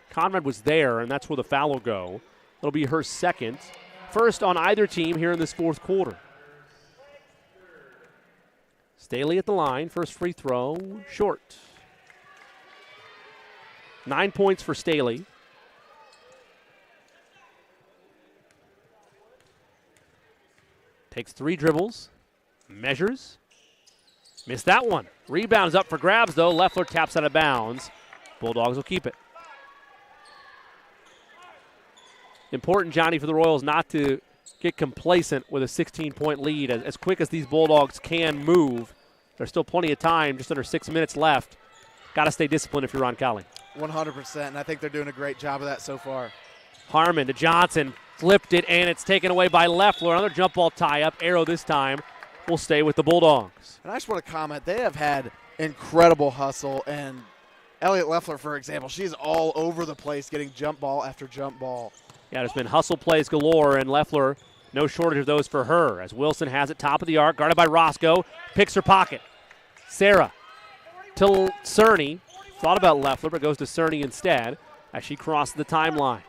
Conrad was there, and that's where the foul will go. It'll be her second. First on either team here in this fourth quarter. Staley at the line, first free throw, short. 9 points for Staley. Takes 3 dribbles, measures, missed that one. Rebounds up for grabs though, Leffler taps out of bounds. Bulldogs will keep it. Important, Johnny, for the Royals not to get complacent with a 16-point lead. As quick as these Bulldogs can move, there's still plenty of time, just under 6 minutes left. Got to stay disciplined if you're Roncalli. 100%, and I think they're doing a great job of that so far. Harmon to Johnson, flipped it, and it's taken away by Leffler. Another jump ball tie-up. Arrow this time will stay with the Bulldogs. And I just want to comment, they have had incredible hustle, and Elliott Leffler, for example, she's all over the place getting jump ball after jump ball. Yeah, there's been hustle plays galore, and Leffler, no shortage of those for her, as Wilson has it top of the arc, guarded by Roscoe, picks her pocket. Sarah to Cerny, thought about Leffler, but goes to Cerny instead as she crosses the timeline.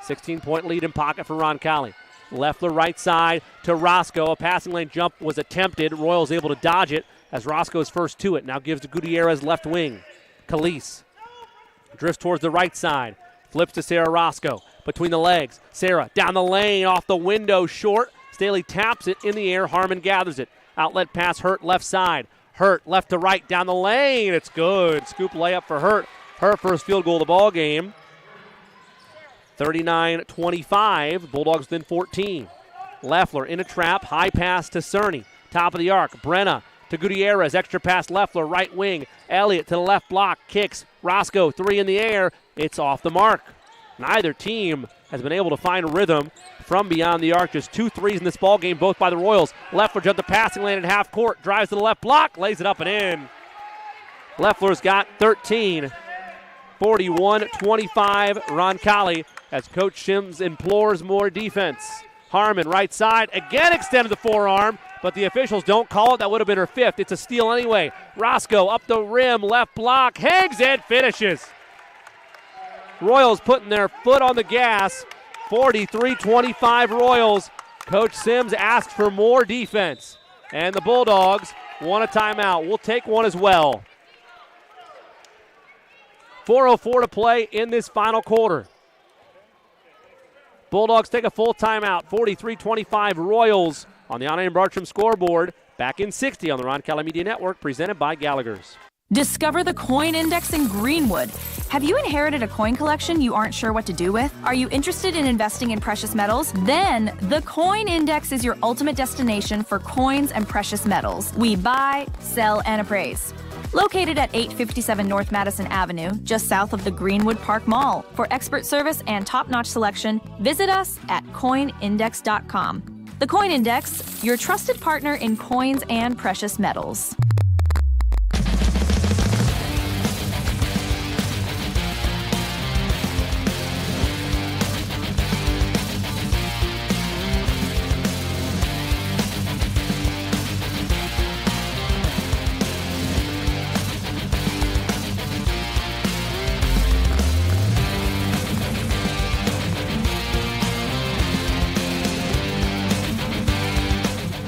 16-point lead in pocket for Roncalli. Leffler right side to Roscoe. A passing lane jump was attempted. Royals able to dodge it as Roscoe's first to it. Now gives to Gutierrez left wing. Calise drifts towards the right side. Flips to Sarah Roscoe. Between the legs. Sarah down the lane, off the window, short. Staley taps it in the air. Harmon gathers it. Outlet pass, Hurt left side. Hurt left to right down the lane. It's good. Scoop layup for Hurt. Her first field goal of the ball game. 39-25. Bulldogs within 14. Leffler in a trap. High pass to Cerny. Top of the arc. Brenna to Gutierrez. Extra pass Leffler. Right wing. Elliott to the left block. Kicks. Roscoe. 3 in the air. It's off the mark. Neither team has been able to find rhythm from beyond the arc. Just 2 threes in this ball game, both by the Royals. Leffler jumped the passing lane at half court. Drives to the left block. Lays it up and in. Leffler's got 13. 41-25 Roncalli as Coach Sims implores more defense. Harmon right side. Again extended the forearm, but the officials don't call it. That would have been her 5th. It's a steal anyway. Roscoe up the rim. Left block. Hangs and finishes. Royals putting their foot on the gas. 43-25 Royals. Coach Sims asked for more defense. And the Bulldogs want a timeout. We'll take one as well. 4:04 to play in this final quarter. Bulldogs take a full timeout. 43-25 Royals on the Anna and Bartram scoreboard. Back in 60 on the Roncalli Media Network, presented by Gallagher's. Discover the Coin Index in Greenwood. Have you inherited a coin collection you aren't sure what to do with? Are you interested in investing in precious metals? Then the Coin Index is your ultimate destination for coins and precious metals. We buy, sell, and appraise. Located at 857 North Madison Avenue, just south of the Greenwood Park Mall. For expert service and top-notch selection, visit us at coinindex.com. The Coin Index, your trusted partner in coins and precious metals.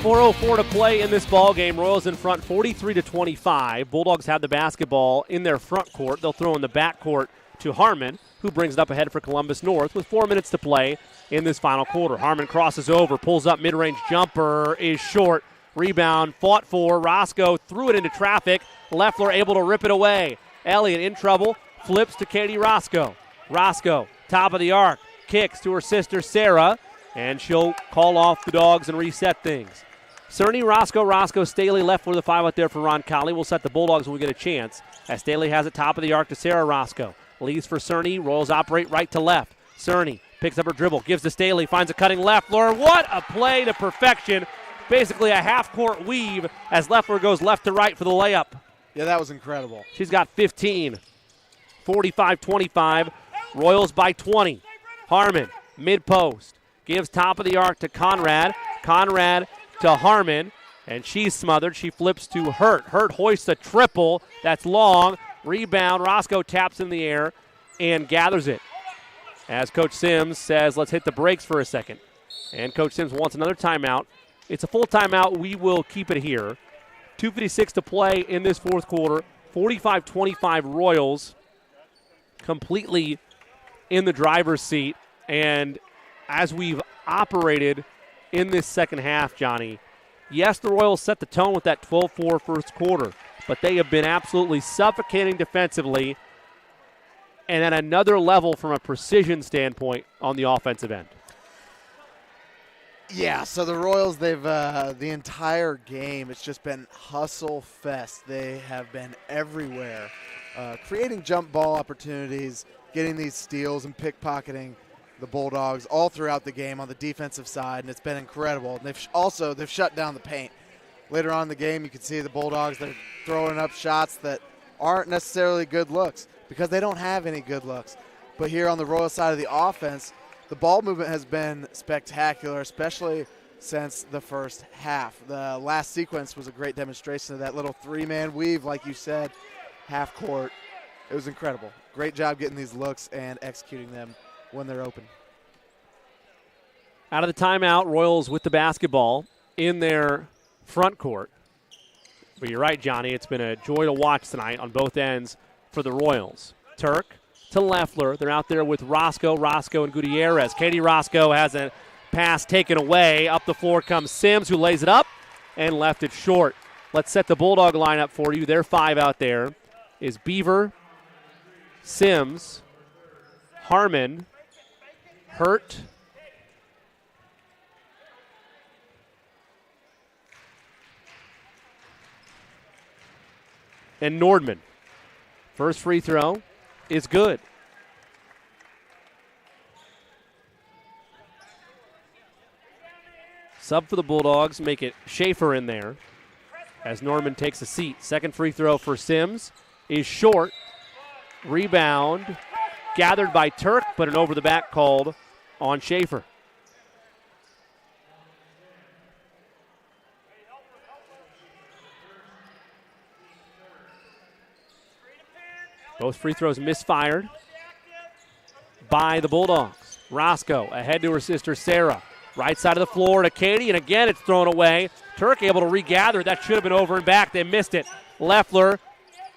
4:04 to play in this ball game. Royals in front 43-25. Bulldogs have the basketball in their front court. They'll throw in the back court to Harmon, who brings it up ahead for Columbus North with 4 minutes to play in this final quarter. Harmon crosses over, pulls up mid-range jumper, is short. Rebound, fought for. Roscoe threw it into traffic. Leffler able to rip it away. Elliott in trouble, flips to Katie Roscoe. Roscoe, top of the arc, kicks to her sister Sarah, and she'll call off the Dogs and reset things. Cerny, Roscoe, Staley, Leffler, the 5 out there for Roncalli. We'll set the Bulldogs when we get a chance. As Staley has it top of the arc to Sarah Roscoe. Leaves for Cerny, Royals operate right to left. Cerny picks up her dribble, gives to Staley, finds a cutting Leffler. What a play to perfection. Basically a half-court weave as Leffler goes left to right for the layup. Yeah, that was incredible. She's got 15. 45-25. Royals by 20. Harmon, mid-post. Gives top of the arc to Conrad. Conrad to Harmon. And she's smothered. She flips to Hurt. Hurt hoists a triple. That's long. Rebound. Roscoe taps in the air and gathers it. As Coach Sims says, let's hit the brakes for a second. And Coach Sims wants another timeout. It's a full timeout. We will keep it here. 2:56 to play in this fourth quarter. 45-25 Royals completely in the driver's seat. And as we've operated in this second half, Johnny, yes, the Royals set the tone with that 12-4 first quarter, but they have been absolutely suffocating defensively and at another level from a precision standpoint on the offensive end. Yeah, so the Royals, they've the entire game, it's just been hustle fest. They have been everywhere, creating jump ball opportunities, getting these steals and pickpocketing the Bulldogs all throughout the game on the defensive side, and it's been incredible. And they've shut down the paint. Later on in the game, you can see the Bulldogs, they're throwing up shots that aren't necessarily good looks because they don't have any good looks. But here on the Royal side of the offense, the ball movement has been spectacular, especially since the first half. The last sequence was a great demonstration of that little three-man weave, like you said, half court. It was incredible. Great job getting these looks and executing them when they're open. Out of the timeout, Royals with the basketball in their front court. But you're right, Johnny. It's been a joy to watch tonight on both ends for the Royals. Turk to Leffler. They're out there with Roscoe and Gutierrez. Katie Roscoe has a pass taken away. Up the floor comes Sims, who lays it up and left it short. Let's set the Bulldog lineup for you. Their 5 out there is Beaver, Sims, Harmon, Hurt, and Nordman. First free throw is good. Sub for the Bulldogs, make it Schaefer in there as Norman takes a seat. Second free throw for Sims is short. Rebound gathered by Turk, but an over-the-back called on Schaefer. Both free throws misfired by the Bulldogs. Roscoe ahead to her sister Sarah. Right side of the floor to Katie, and again it's thrown away. Turk able to regather. That should have been over and back. They missed it. Leffler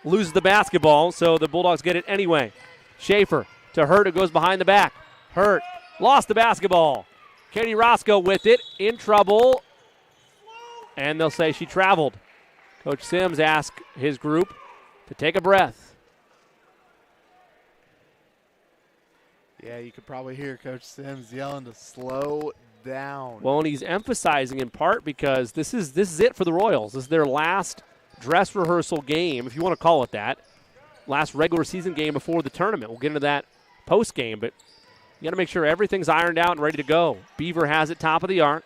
loses the basketball, so the Bulldogs get it anyway. Schaefer to Hurt, who goes behind the back. Hurt lost the basketball. Katie Roscoe with it, in trouble, and they'll say she traveled. Coach Sims asked his group to take a breath. Yeah, you could probably hear Coach Sims yelling to slow down. Well, and he's emphasizing in part because this is it for the Royals. This is their last dress rehearsal game, if you want to call it that. Last regular season game before the tournament. We'll get into that post game, but you got to make sure everything's ironed out and ready to go. Beaver has it top of the arc.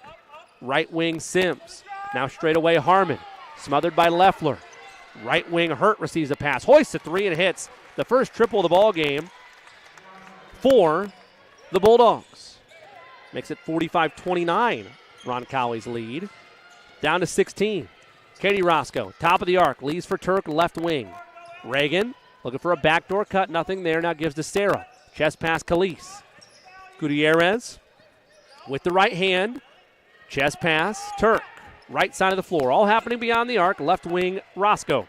Right wing Sims. Now straight away Harmon. Smothered by Leffler. Right wing Hurt receives a pass. Hoists a 3 and hits the first triple of the ball game for the Bulldogs. Makes it 45-29, Roncalli's lead. Down to 16. Katie Roscoe, top of the arc, leaves for Turk, left wing. Reagan looking for a backdoor cut, nothing there, now gives to Sarah. Chest pass, Khalees. Gutierrez with the right hand. Chest pass, Turk. right side of the floor. All happening beyond the arc. Left wing, Roscoe.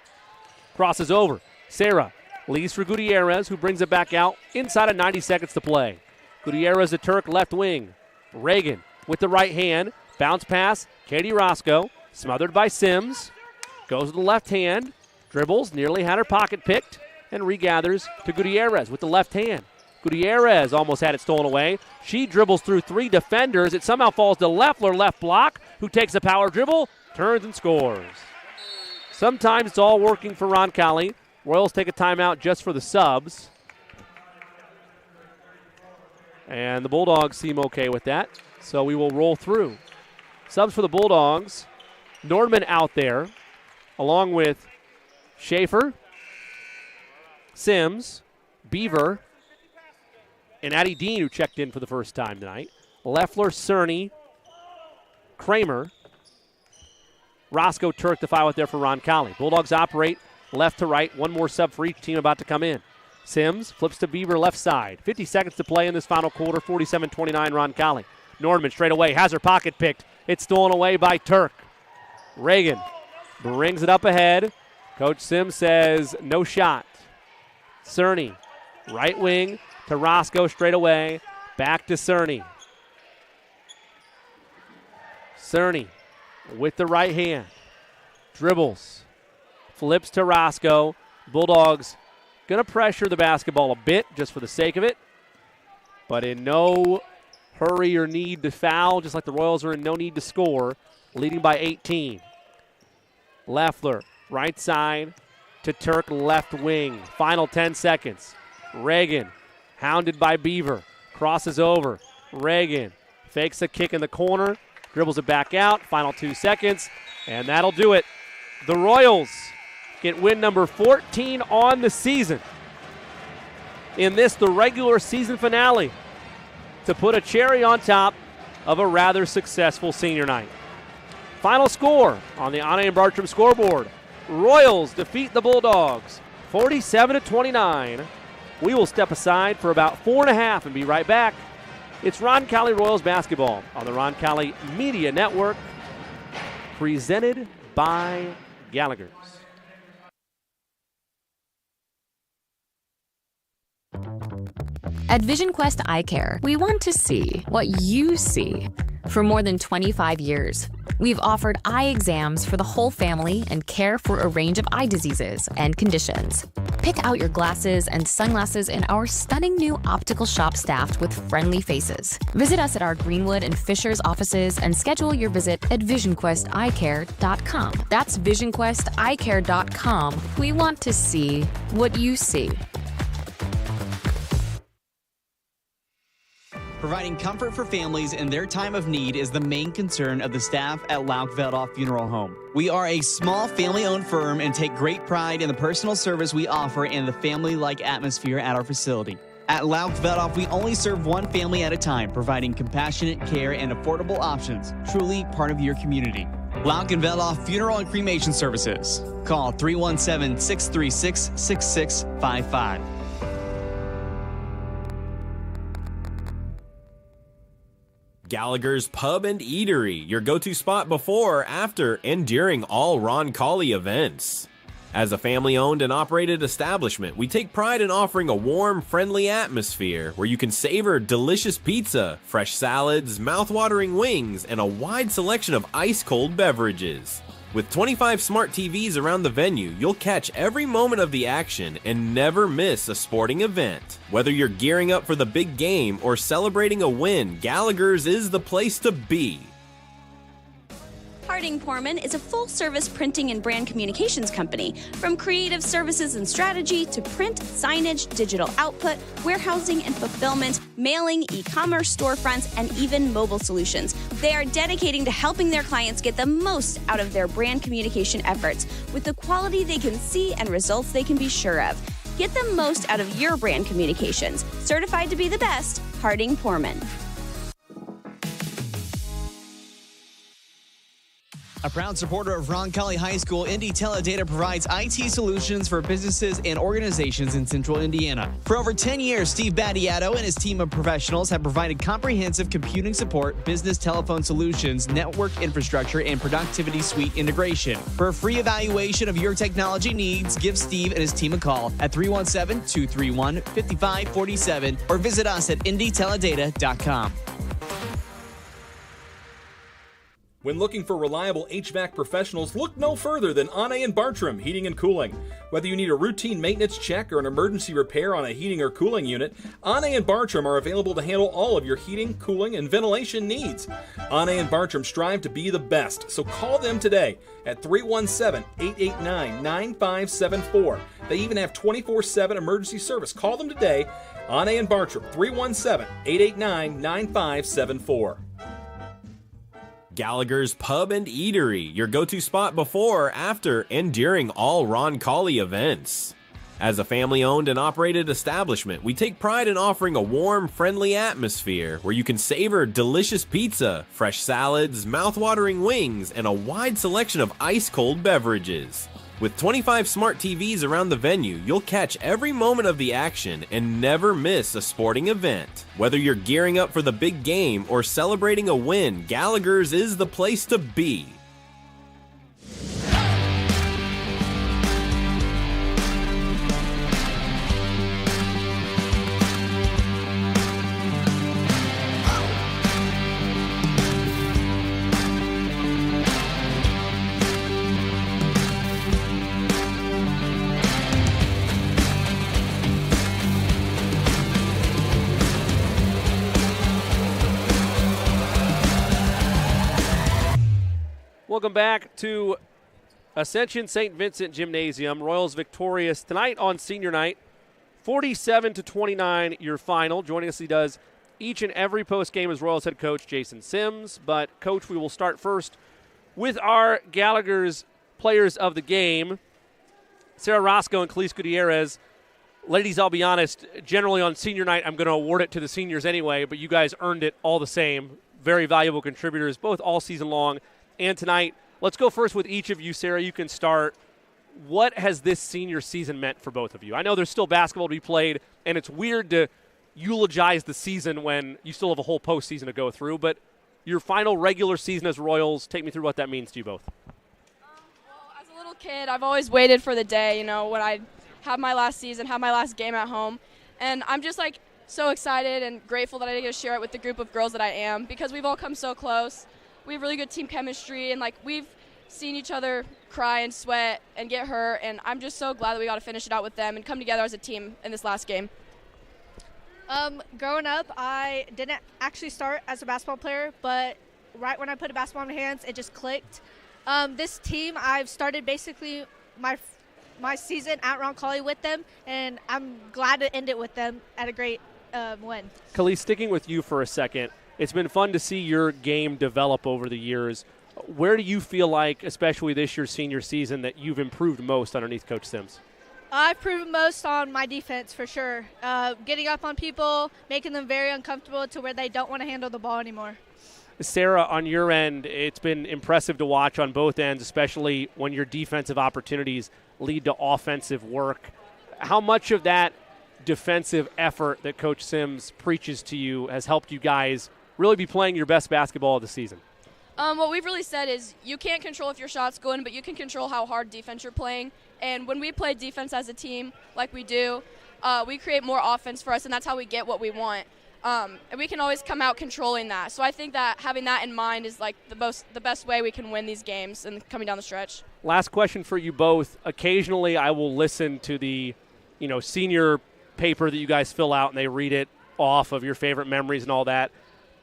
Crosses over. Sarah leaves for Gutierrez, who brings it back out inside of 90 seconds to play. Gutierrez to Turk, left wing. Reagan with the right hand. Bounce pass, Katie Roscoe. Smothered by Sims. Goes with the left hand. Dribbles, nearly had her pocket picked. And regathers to Gutierrez with the left hand. Gutierrez almost had it stolen away. She dribbles through 3 defenders. It somehow falls to Leffler, left block, who takes a power dribble, turns and scores. Sometimes it's all working for Roncalli. Royals take a timeout just for the subs. And the Bulldogs seem okay with that, so we will roll through. Subs for the Bulldogs. Nordman out there, along with Schaefer, Sims, Beaver, and Addie Dean, who checked in for the first time tonight. Leffler, Cerny, Kramer, Roscoe, Turk, the foul out there for Roncalli. Bulldogs operate left to right. One more sub for each team about to come in. Sims flips to Beaver left side. 50 seconds to play in this final quarter. 47-29 Roncalli. Norman straight away has her pocket picked. It's stolen away by Turk. Reagan brings it up ahead. Coach Sims says no shot. Cerny, right wing to Roscoe straight away. Back to Cerny. Cerny with the right hand. Dribbles. Flips to Roscoe. Bulldogs going to pressure the basketball a bit just for the sake of it. But in no hurry or need to foul, just like the Royals are in no need to score. Leading by 18. Leffler, right side to Turk, left wing. Final 10 seconds. Reagan, hounded by Beaver. Crosses over. Reagan fakes a kick in the corner. Dribbles it back out. Final 2 seconds. And that'll do it. The Royals get win number 14 on the season. In this, the regular season finale, to put a cherry on top of a rather successful senior night. Final score on the Anna and Bartram scoreboard. Royals defeat the Bulldogs 47-29. We will step aside for about 4.5 and be right back. It's Roncalli Royals basketball on the Roncalli Media Network, presented by Gallagher's. At Vision Quest Eye Care, we want to see what you see. For more than 25 years, we've offered eye exams for the whole family and care for a range of eye diseases and conditions. Pick out your glasses and sunglasses in our stunning new optical shop staffed with friendly faces. Visit us at our Greenwood and Fishers offices and schedule your visit at visionquesteyecare.com. That's visionquesteyecare.com. We want to see what you see. Providing comfort for families in their time of need is the main concern of the staff at Lauk Veldoff Funeral Home. We are a small family-owned firm and take great pride in the personal service we offer and the family-like atmosphere at our facility. At Lauk Veldoff, we only serve one family at a time, providing compassionate care and affordable options, truly part of your community. Lauk and Veldoff Funeral and Cremation Services. Call 317-636-6655. Gallagher's Pub and Eatery, your go-to spot before, after, and during all Roncalli events. As a family-owned and operated establishment, we take pride in offering a warm, friendly atmosphere where you can savor delicious pizza, fresh salads, mouth-watering wings, and a wide selection of ice-cold beverages. With 25 smart TVs around the venue, you'll catch every moment of the action and never miss a sporting event. Whether you're gearing up for the big game or celebrating a win, Gallagher's is the place to be. Harding Porman is a full-service printing and brand communications company. From creative services and strategy to print, signage, digital output, warehousing and fulfillment, mailing, e-commerce storefronts, and even mobile solutions. They are dedicating to helping their clients get the most out of their brand communication efforts with the quality they can see and results they can be sure of. Get the most out of your brand communications. Certified to be the best, Harding Porman. A proud supporter of Roncalli High School, Indy Teledata provides IT solutions for businesses and organizations in central Indiana. For over 10 years, Steve Battiato and his team of professionals have provided comprehensive computing support, business telephone solutions, network infrastructure, and productivity suite integration. For a free evaluation of your technology needs, give Steve and his team a call at 317-231-5547 or visit us at indyteledata.com. When looking for reliable HVAC professionals, look no further than Ane and Bartram Heating and Cooling. Whether you need a routine maintenance check or an emergency repair on a heating or cooling unit, Ane and Bartram are available to handle all of your heating, cooling, and ventilation needs. Ane and Bartram strive to be the best, so call them today at 317-889-9574. They even have 24/7 emergency service. Call them today, Ane and Bartram, 317-889-9574. Gallagher's Pub and Eatery, your go-to spot before, after, and during all Roncalli events. As a family-owned and operated establishment, we take pride in offering a warm, friendly atmosphere where you can savor delicious pizza, fresh salads, mouth-watering wings, and a wide selection of ice-cold beverages. With 25 smart TVs around the venue, you'll catch every moment of the action and never miss a sporting event. Whether you're gearing up for the big game or celebrating a win, Gallagher's is the place to be. Welcome back to Ascension St. Vincent Gymnasium. Royals victorious tonight on senior night, 47-29 your final. Joining us, he does each and every post game as Royals head coach Jason Sims. But coach, we will start first with our Gallagher's players of the game, Sarah Roscoe and Khalees Gutierrez. Ladies, I'll be honest, generally on senior night I'm going to award it to the seniors anyway, but you guys earned it all the same. Very valuable contributors both all season long and tonight. Let's go first with each of you. Sarah, you can start. What has this senior season meant for both of you? I know there's still basketball to be played, and it's weird to eulogize the season when you still have a whole postseason to go through, but your final regular season as Royals, take me through what that means to you both. Well, as a little kid, I've always waited for the day, when I have my last season, have my last game at home, and I'm just so excited and grateful that I get to share it with the group of girls that I am, because we've all come so close. We have really good team chemistry, and we've seen each other cry and sweat and get hurt, and I'm just so glad that we got to finish it out with them and come together as a team in this last game. Growing up, I didn't actually start as a basketball player, but right when I put a basketball in my hands, it just clicked. This team, I've started basically my season at Roncalli with them, and I'm glad to end it with them at a great win. Khalees, sticking with you for a second, it's been fun to see your game develop over the years. Where do you feel like, especially this year's senior season, that you've improved most underneath Coach Sims? I've proven most on my defense for sure. Getting up on people, making them very uncomfortable to where they don't want to handle the ball anymore. Sarah, on your end, it's been impressive to watch on both ends, especially when your defensive opportunities lead to offensive work. How much of that defensive effort that Coach Sims preaches to you has helped you guys really be playing your best basketball of the season? What we've really said is you can't control if your shot's going, but you can control how hard defense you're playing. And when we play defense as a team like we do, we create more offense for us, and that's how we get what we want. And we can always come out controlling that. So I think that having that in mind is the best way we can win these games and coming down the stretch. Last question for you both. Occasionally I will listen to the senior paper that you guys fill out, and they read it off of your favorite memories and all that.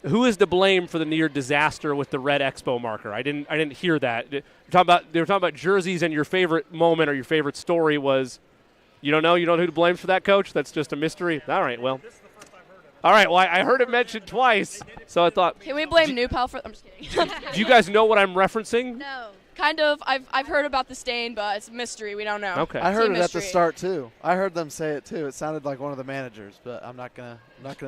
Who is to blame for the near disaster with the red Expo marker? I didn't hear that. They were talking about jerseys, and your favorite moment or your favorite story was, you don't know who to blame for that, Coach? That's just a mystery? All right, well. All right, well, I heard it mentioned twice, so I thought. Can we blame New Pal for? I'm just kidding. Do you guys know what I'm referencing? No. kind of. I've heard about the stain, but it's a mystery. We don't know. Okay. I heard Team it at the mystery. start too. I heard them say it too. It sounded like one of the managers, but I'm not gonna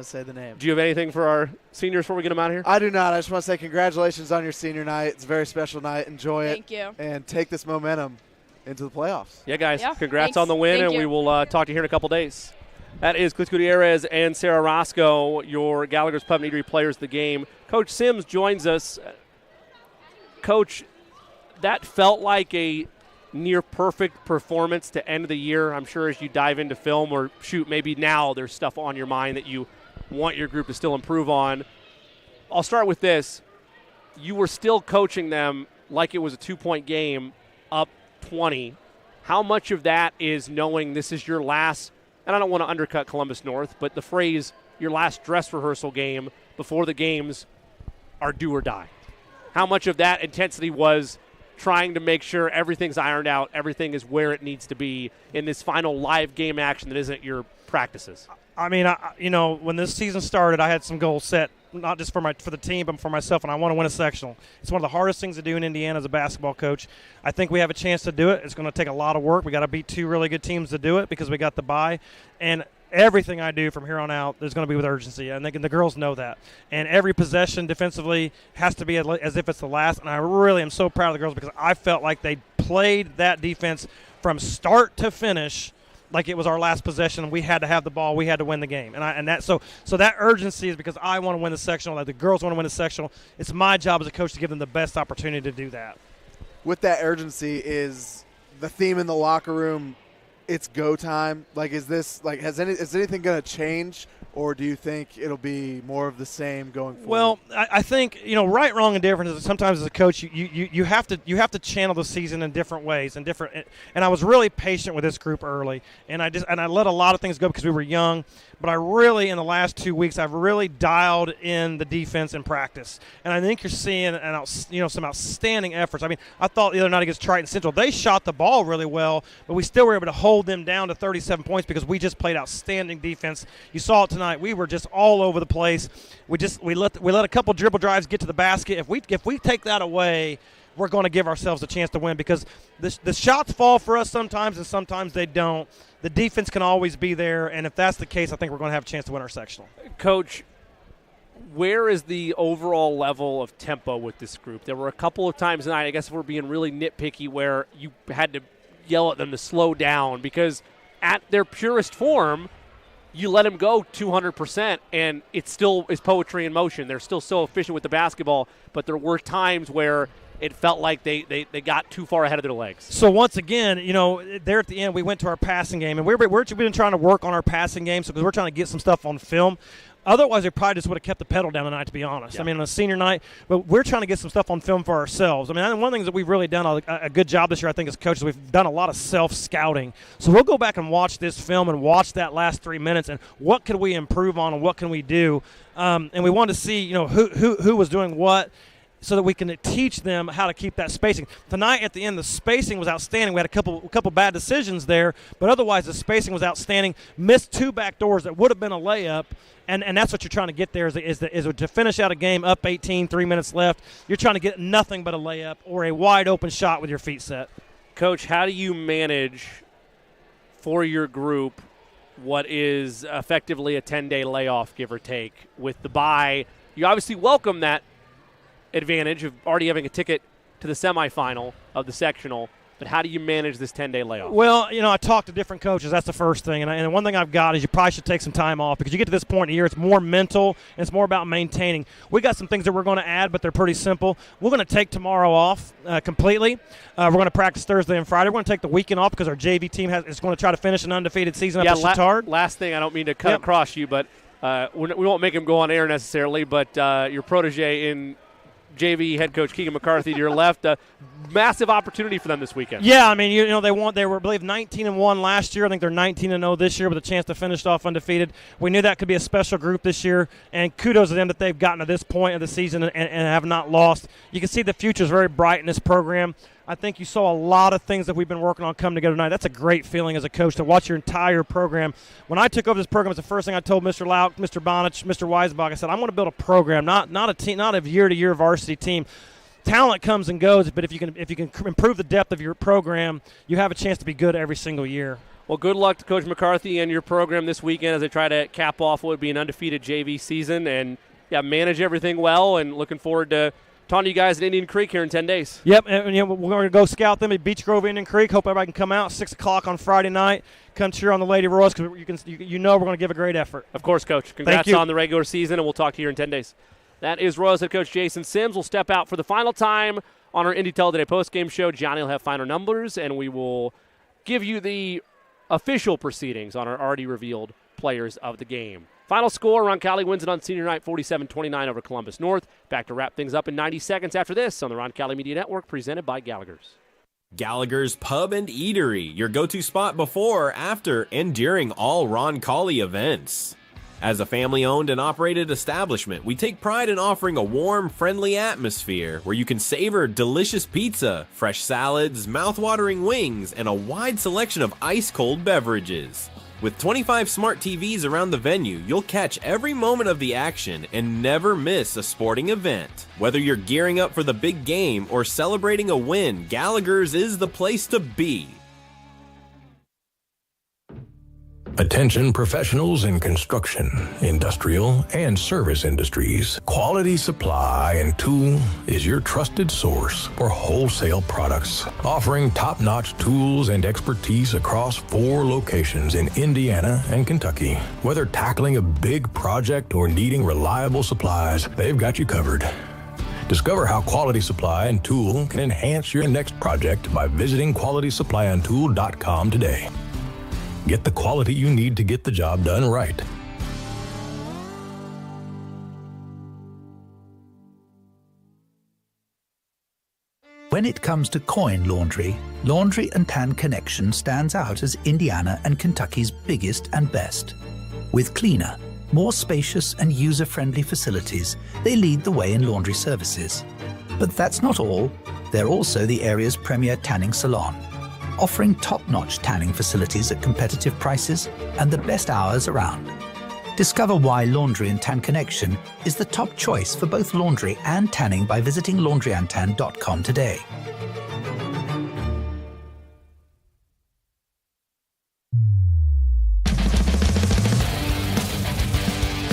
say the name. Do you have anything for our seniors before we get them out of here? I do not. I just want to say congratulations on your senior night. It's a very special night. Enjoy it. Thank you. And take this momentum into the playoffs. Yeah, guys. Yeah, Congrats thanks. on the win, Thank and we you. will talk to you here in a couple days. That is Cliff Gutierrez and Sarah Roscoe, your Gallagher's Pub and Eatery players of the game. Coach Sims joins us. Coach, that felt like a near-perfect performance to end the year. I'm sure as you dive into film or shoot, maybe now there's stuff on your mind that you want your group to still improve on. I'll start with this. You were still coaching them like it was a 2-point game, up 20. How much of that is knowing this is your last, and I don't want to undercut Columbus North, but the phrase, your last dress rehearsal game before the games are do or die? How much of that intensity was trying to make sure everything's ironed out, everything is where it needs to be in this final live game action that isn't your practices? I mean, when this season started, I had some goals set, not just for the team, but for myself, and I want to win a sectional. It's one of the hardest things to do in Indiana as a basketball coach. I think we have a chance to do it. It's going to take a lot of work. We got to beat 2 really good teams to do it because we got the bye. And everything I do from here on out, there's going to be with urgency, and the girls know that. And every possession defensively has to be as if it's the last. And I really am so proud of the girls because I felt like they played that defense from start to finish like it was our last possession. We had to have the ball. We had to win the game. So that urgency is because I want to win the sectional. Like the girls want to win the sectional. It's my job as a coach to give them the best opportunity to do that. With that urgency is the theme in the locker room. It's go time. Like, is anything going to change, or do you think it'll be more of the same going forward? Well, I think right, wrong, and different is sometimes as a coach you have to channel the season in different ways and I was really patient with this group early, and I let a lot of things go because we were young. But I really, in the last 2 weeks, I've really dialed in the defense in practice. And I think you're seeing some outstanding efforts. I mean, I thought the other night against Triton Central, they shot the ball really well, but we still were able to hold them down to 37 points because we just played outstanding defense. You saw it tonight. We were just all over the place. We let a couple dribble drives get to the basket. If we take that away, we're going to give ourselves a chance to win because the shots fall for us sometimes and sometimes they don't. The defense can always be there, and if that's the case, I think we're going to have a chance to win our sectional. Coach, where is the overall level of tempo with this group? There were a couple of times tonight, I guess if we're being really nitpicky, where you had to yell at them to slow down because at their purest form, you let them go 200%, and it still is poetry in motion. They're still so efficient with the basketball, but there were times where it felt like they got too far ahead of their legs. So once again, there at the end, we went to our passing game, and we've been trying to work on our passing game because we're trying to get some stuff on film. Otherwise, we probably just would have kept the pedal down tonight, to be honest. Yeah. I mean, on a senior night, but we're trying to get some stuff on film for ourselves. I mean, one of the things that we've really done a good job this year, I think, as coaches, we've done a lot of self-scouting. So we'll go back and watch this film and watch that last 3 minutes and what could we improve on and what can we do. And we wanted to see, who was doing what, so that we can teach them how to keep that spacing. Tonight, at the end, the spacing was outstanding. We had a couple bad decisions there, but otherwise the spacing was outstanding. Missed 2 back doors that would have been a layup, and that's what you're trying to get there is to finish out a game up 18, 3 minutes left. You're trying to get nothing but a layup or a wide open shot with your feet set. Coach, how do you manage for your group what is effectively a 10-day layoff, give or take, with the bye? You obviously welcome that advantage of already having a ticket to the semifinal of the sectional, but how do you manage this 10-day layoff? Well, I talked to different coaches. That's the first thing. And one thing I've got is you probably should take some time off because you get to this point in the year, it's more mental and it's more about maintaining. We got some things that we're going to add, but they're pretty simple. We're going to take tomorrow off completely. We're going to practice Thursday and Friday. We're going to take the weekend off because our JV team is going to try to finish an undefeated season up at Chittard. Last thing, I don't mean to cut across you, but we won't make him go on air necessarily, but your protege in JV head coach Keegan McCarthy to your left. Massive opportunity for them this weekend. Yeah, I mean, they were, I believe, 19-1 last year. I think they're 19-0 this year with a chance to finish off undefeated. We knew that could be a special group this year, and kudos to them that they've gotten to this point of the season and have not lost. You can see the future is very bright in this program. I think you saw a lot of things that we've been working on come together tonight. That's a great feeling as a coach to watch your entire program. When I took over this program, it's the first thing I told Mr. Lauk, Mr. Bonich, Mr. Weisbach. I said, I want to build a program, not a team, not a year-to-year varsity team. talent comes and goes, but if you can improve the depth of your program, you have a chance to be good every single year. Well, good luck to Coach McCarthy and your program this weekend as they try to cap off what would be an undefeated JV season and manage everything well. And looking forward to talking to you guys at Indian Creek here in 10 days. Yep, and we're going to go scout them at Beach Grove, Indian Creek. Hope everybody can come out 6 o'clock on Friday night. Come cheer on the Lady Royals because we're going to give a great effort. Of course, Coach. Congrats on the regular season, and we'll talk to you here in 10 days. That is Royals head coach Jason Sims. Will step out for the final time on our Indy Today postgame show. Johnny will have final numbers, and we will give you the official proceedings on our already revealed players of the game. Final score, Roncalli wins it on senior night 47-29 over Columbus North. Back to wrap things up in 90 seconds after this on the Roncalli Media Network, presented by Gallagher's. Gallagher's Pub and Eatery, your go-to spot before, after, and during all Roncalli events. As a family-owned and operated establishment, we take pride in offering a warm, friendly atmosphere where you can savor delicious pizza, fresh salads, mouth-watering wings, and a wide selection of ice-cold beverages. With 25 smart TVs around the venue, you'll catch every moment of the action and never miss a sporting event. Whether you're gearing up for the big game or celebrating a win, Gallagher's is the place to be. Attention professionals in construction, industrial, and service industries. Quality Supply and Tool is your trusted source for wholesale products, offering top-notch tools and expertise across 4 locations in Indiana and Kentucky. Whether tackling a big project or needing reliable supplies, they've got you covered. Discover how Quality Supply and Tool can enhance your next project by visiting QualitySupplyandTool.com today. Get the quality you need to get the job done right. When it comes to coin laundry, Laundry and Tan Connection stands out as Indiana and Kentucky's biggest and best. With cleaner, more spacious and user-friendly facilities, they lead the way in laundry services. But that's not all. They're also the area's premier tanning salon, offering top-notch tanning facilities at competitive prices and the best hours around. Discover why Laundry and Tan Connection is the top choice for both laundry and tanning by visiting laundryandtan.com today.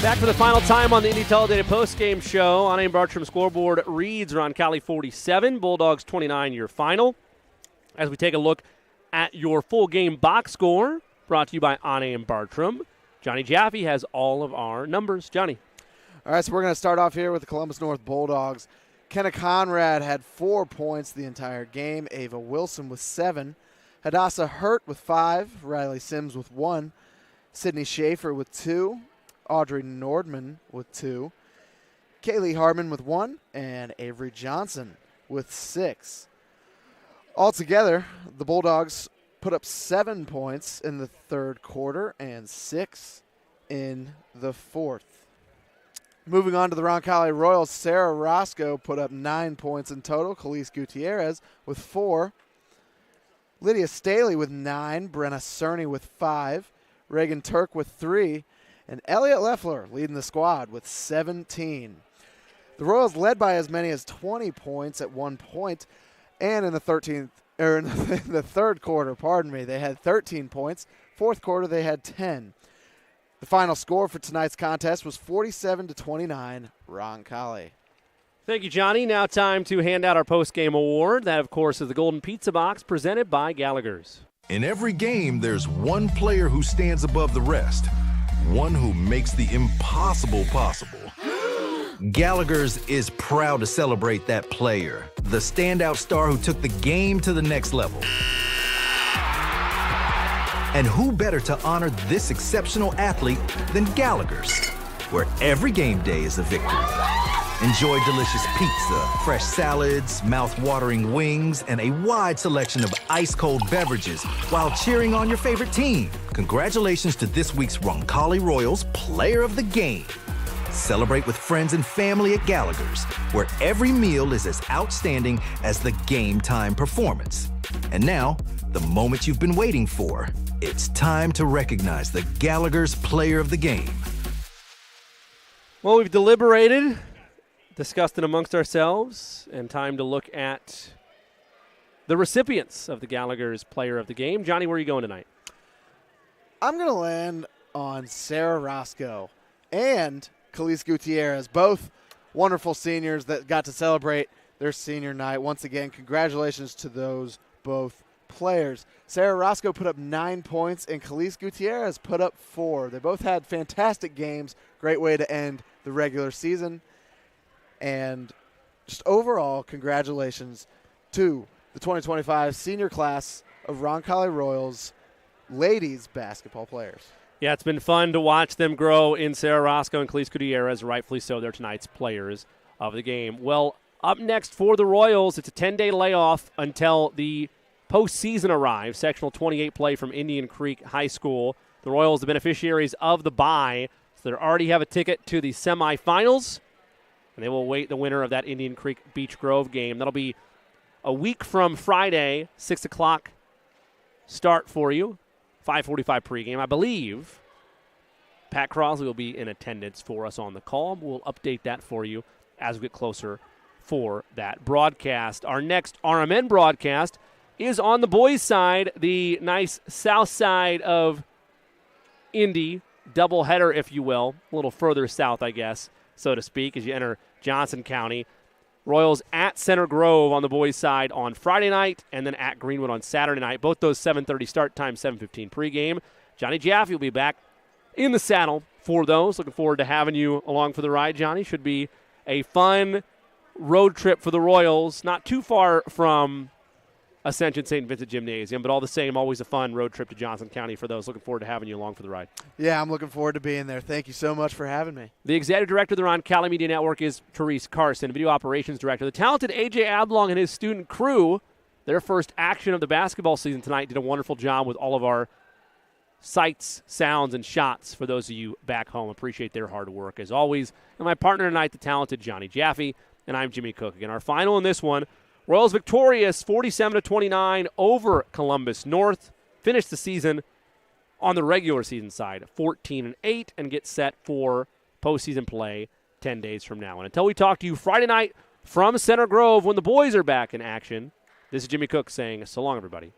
Back for the final time on the Indy Teledated postgame show. Anna and Bartram scoreboard reads Roncalli 47, Bulldogs 29 your final. As we take a look at your full game box score, brought to you by Anna and Bartram, Johnny Jaffe has all of our numbers. Johnny. All right, so we're going to start off here with the Columbus North Bulldogs. Kenna Conrad had 4 points the entire game. Ava Wilson with 7. Hadassah Hurt with 5. Riley Sims with 1. Sydney Schaefer with 2. Audrey Nordman with 2. Kaylee Harmon with 1. And Avery Johnson with 6. Altogether, the Bulldogs put up 7 points in the third quarter and 6 in the fourth. Moving on to the Roncalli Royals, Sarah Roscoe put up 9 points in total. Khalees Gutierrez with 4. Lydia Staley with 9. Brenna Cerny with 5. Reagan Turk with 3. And Elliot Leffler leading the squad with 17. The Royals led by as many as 20 points at one point. And in the third quarter, they had 13 points. Fourth quarter, they had 10. The final score for tonight's contest was 47-29, Roncalli. Thank you, Johnny. Now time to hand out our post-game award. That, of course, is the Golden Pizza Box presented by Gallagher's. In every game, there's one player who stands above the rest. One who makes the impossible possible. Gallagher's is proud to celebrate that player, the standout star who took the game to the next level. And who better to honor this exceptional athlete than Gallagher's, where every game day is a victory. Enjoy delicious pizza, fresh salads, mouth-watering wings, and a wide selection of ice-cold beverages while cheering on your favorite team. Congratulations to this week's Roncalli Royals Player of the Game. Celebrate with friends and family at Gallagher's, where every meal is as outstanding as the game time performance. And now, the moment you've been waiting for. It's time to recognize the Gallagher's Player of the Game. Well, we've deliberated, discussed it amongst ourselves, and time to look at the recipients of the Gallagher's Player of the Game. Johnny, where are you going tonight? I'm going to land on Sarah Roscoe and Khalees Gutierrez, both wonderful seniors that got to celebrate their senior night. Once again, congratulations to those both players. Sarah Roscoe put up 9 points, and Khalees Gutierrez put up 4. They both had fantastic games. Great way to end the regular season. And just overall, congratulations to the 2025 senior class of Roncalli Royals ladies basketball players. Yeah, it's been fun to watch them grow in Sarah Roscoe and Khalees Gutierrez, rightfully so. They're tonight's players of the game. Well, up next for the Royals, it's a 10-day layoff until the postseason arrives. Sectional 28 play from Indian Creek High School. The Royals, the beneficiaries of the bye, so they already have a ticket to the semifinals, and they will await the winner of that Indian Creek Beech Grove game. That'll be a week from Friday, 6 o'clock start for you. 5:45 pregame. I believe Pat Crosley will be in attendance for us on the call. We'll update that for you as we get closer for that broadcast. Our next RMN broadcast is on the boys' side, the nice south side of Indy, doubleheader, if you will, a little further south, I guess, so to speak, as you enter Johnson County. Royals at Center Grove on the boys' side on Friday night, and then at Greenwood on Saturday night. Both those 7:30 start time, 7:15 pregame. Johnny Jaffe will be back in the saddle for those. Looking forward to having you along for the ride, Johnny. Should be a fun road trip for the Royals. Not too far from Ascension St. Vincent Gymnasium, but all the same, always a fun road trip to Johnson County for those. Looking forward to having you along for the ride. Yeah, I'm looking forward to being there. Thank you so much for having me. The executive director of the Roncalli Media Network is Therese Carson, video operations director. The talented A.J. Ablong and his student crew, their first action of the basketball season tonight, did a wonderful job with all of our sights, sounds, and shots for those of you back home. Appreciate their hard work, as always. And my partner tonight, the talented Johnny Jaffe, and I'm Jimmy Cook. Again, our final in this one, Royals victorious 47-29 over Columbus North. Finished the season on the regular season side 14-8 and get set for postseason play 10 days from now. And until we talk to you Friday night from Center Grove when the boys are back in action, this is Jimmy Cook saying so long, everybody.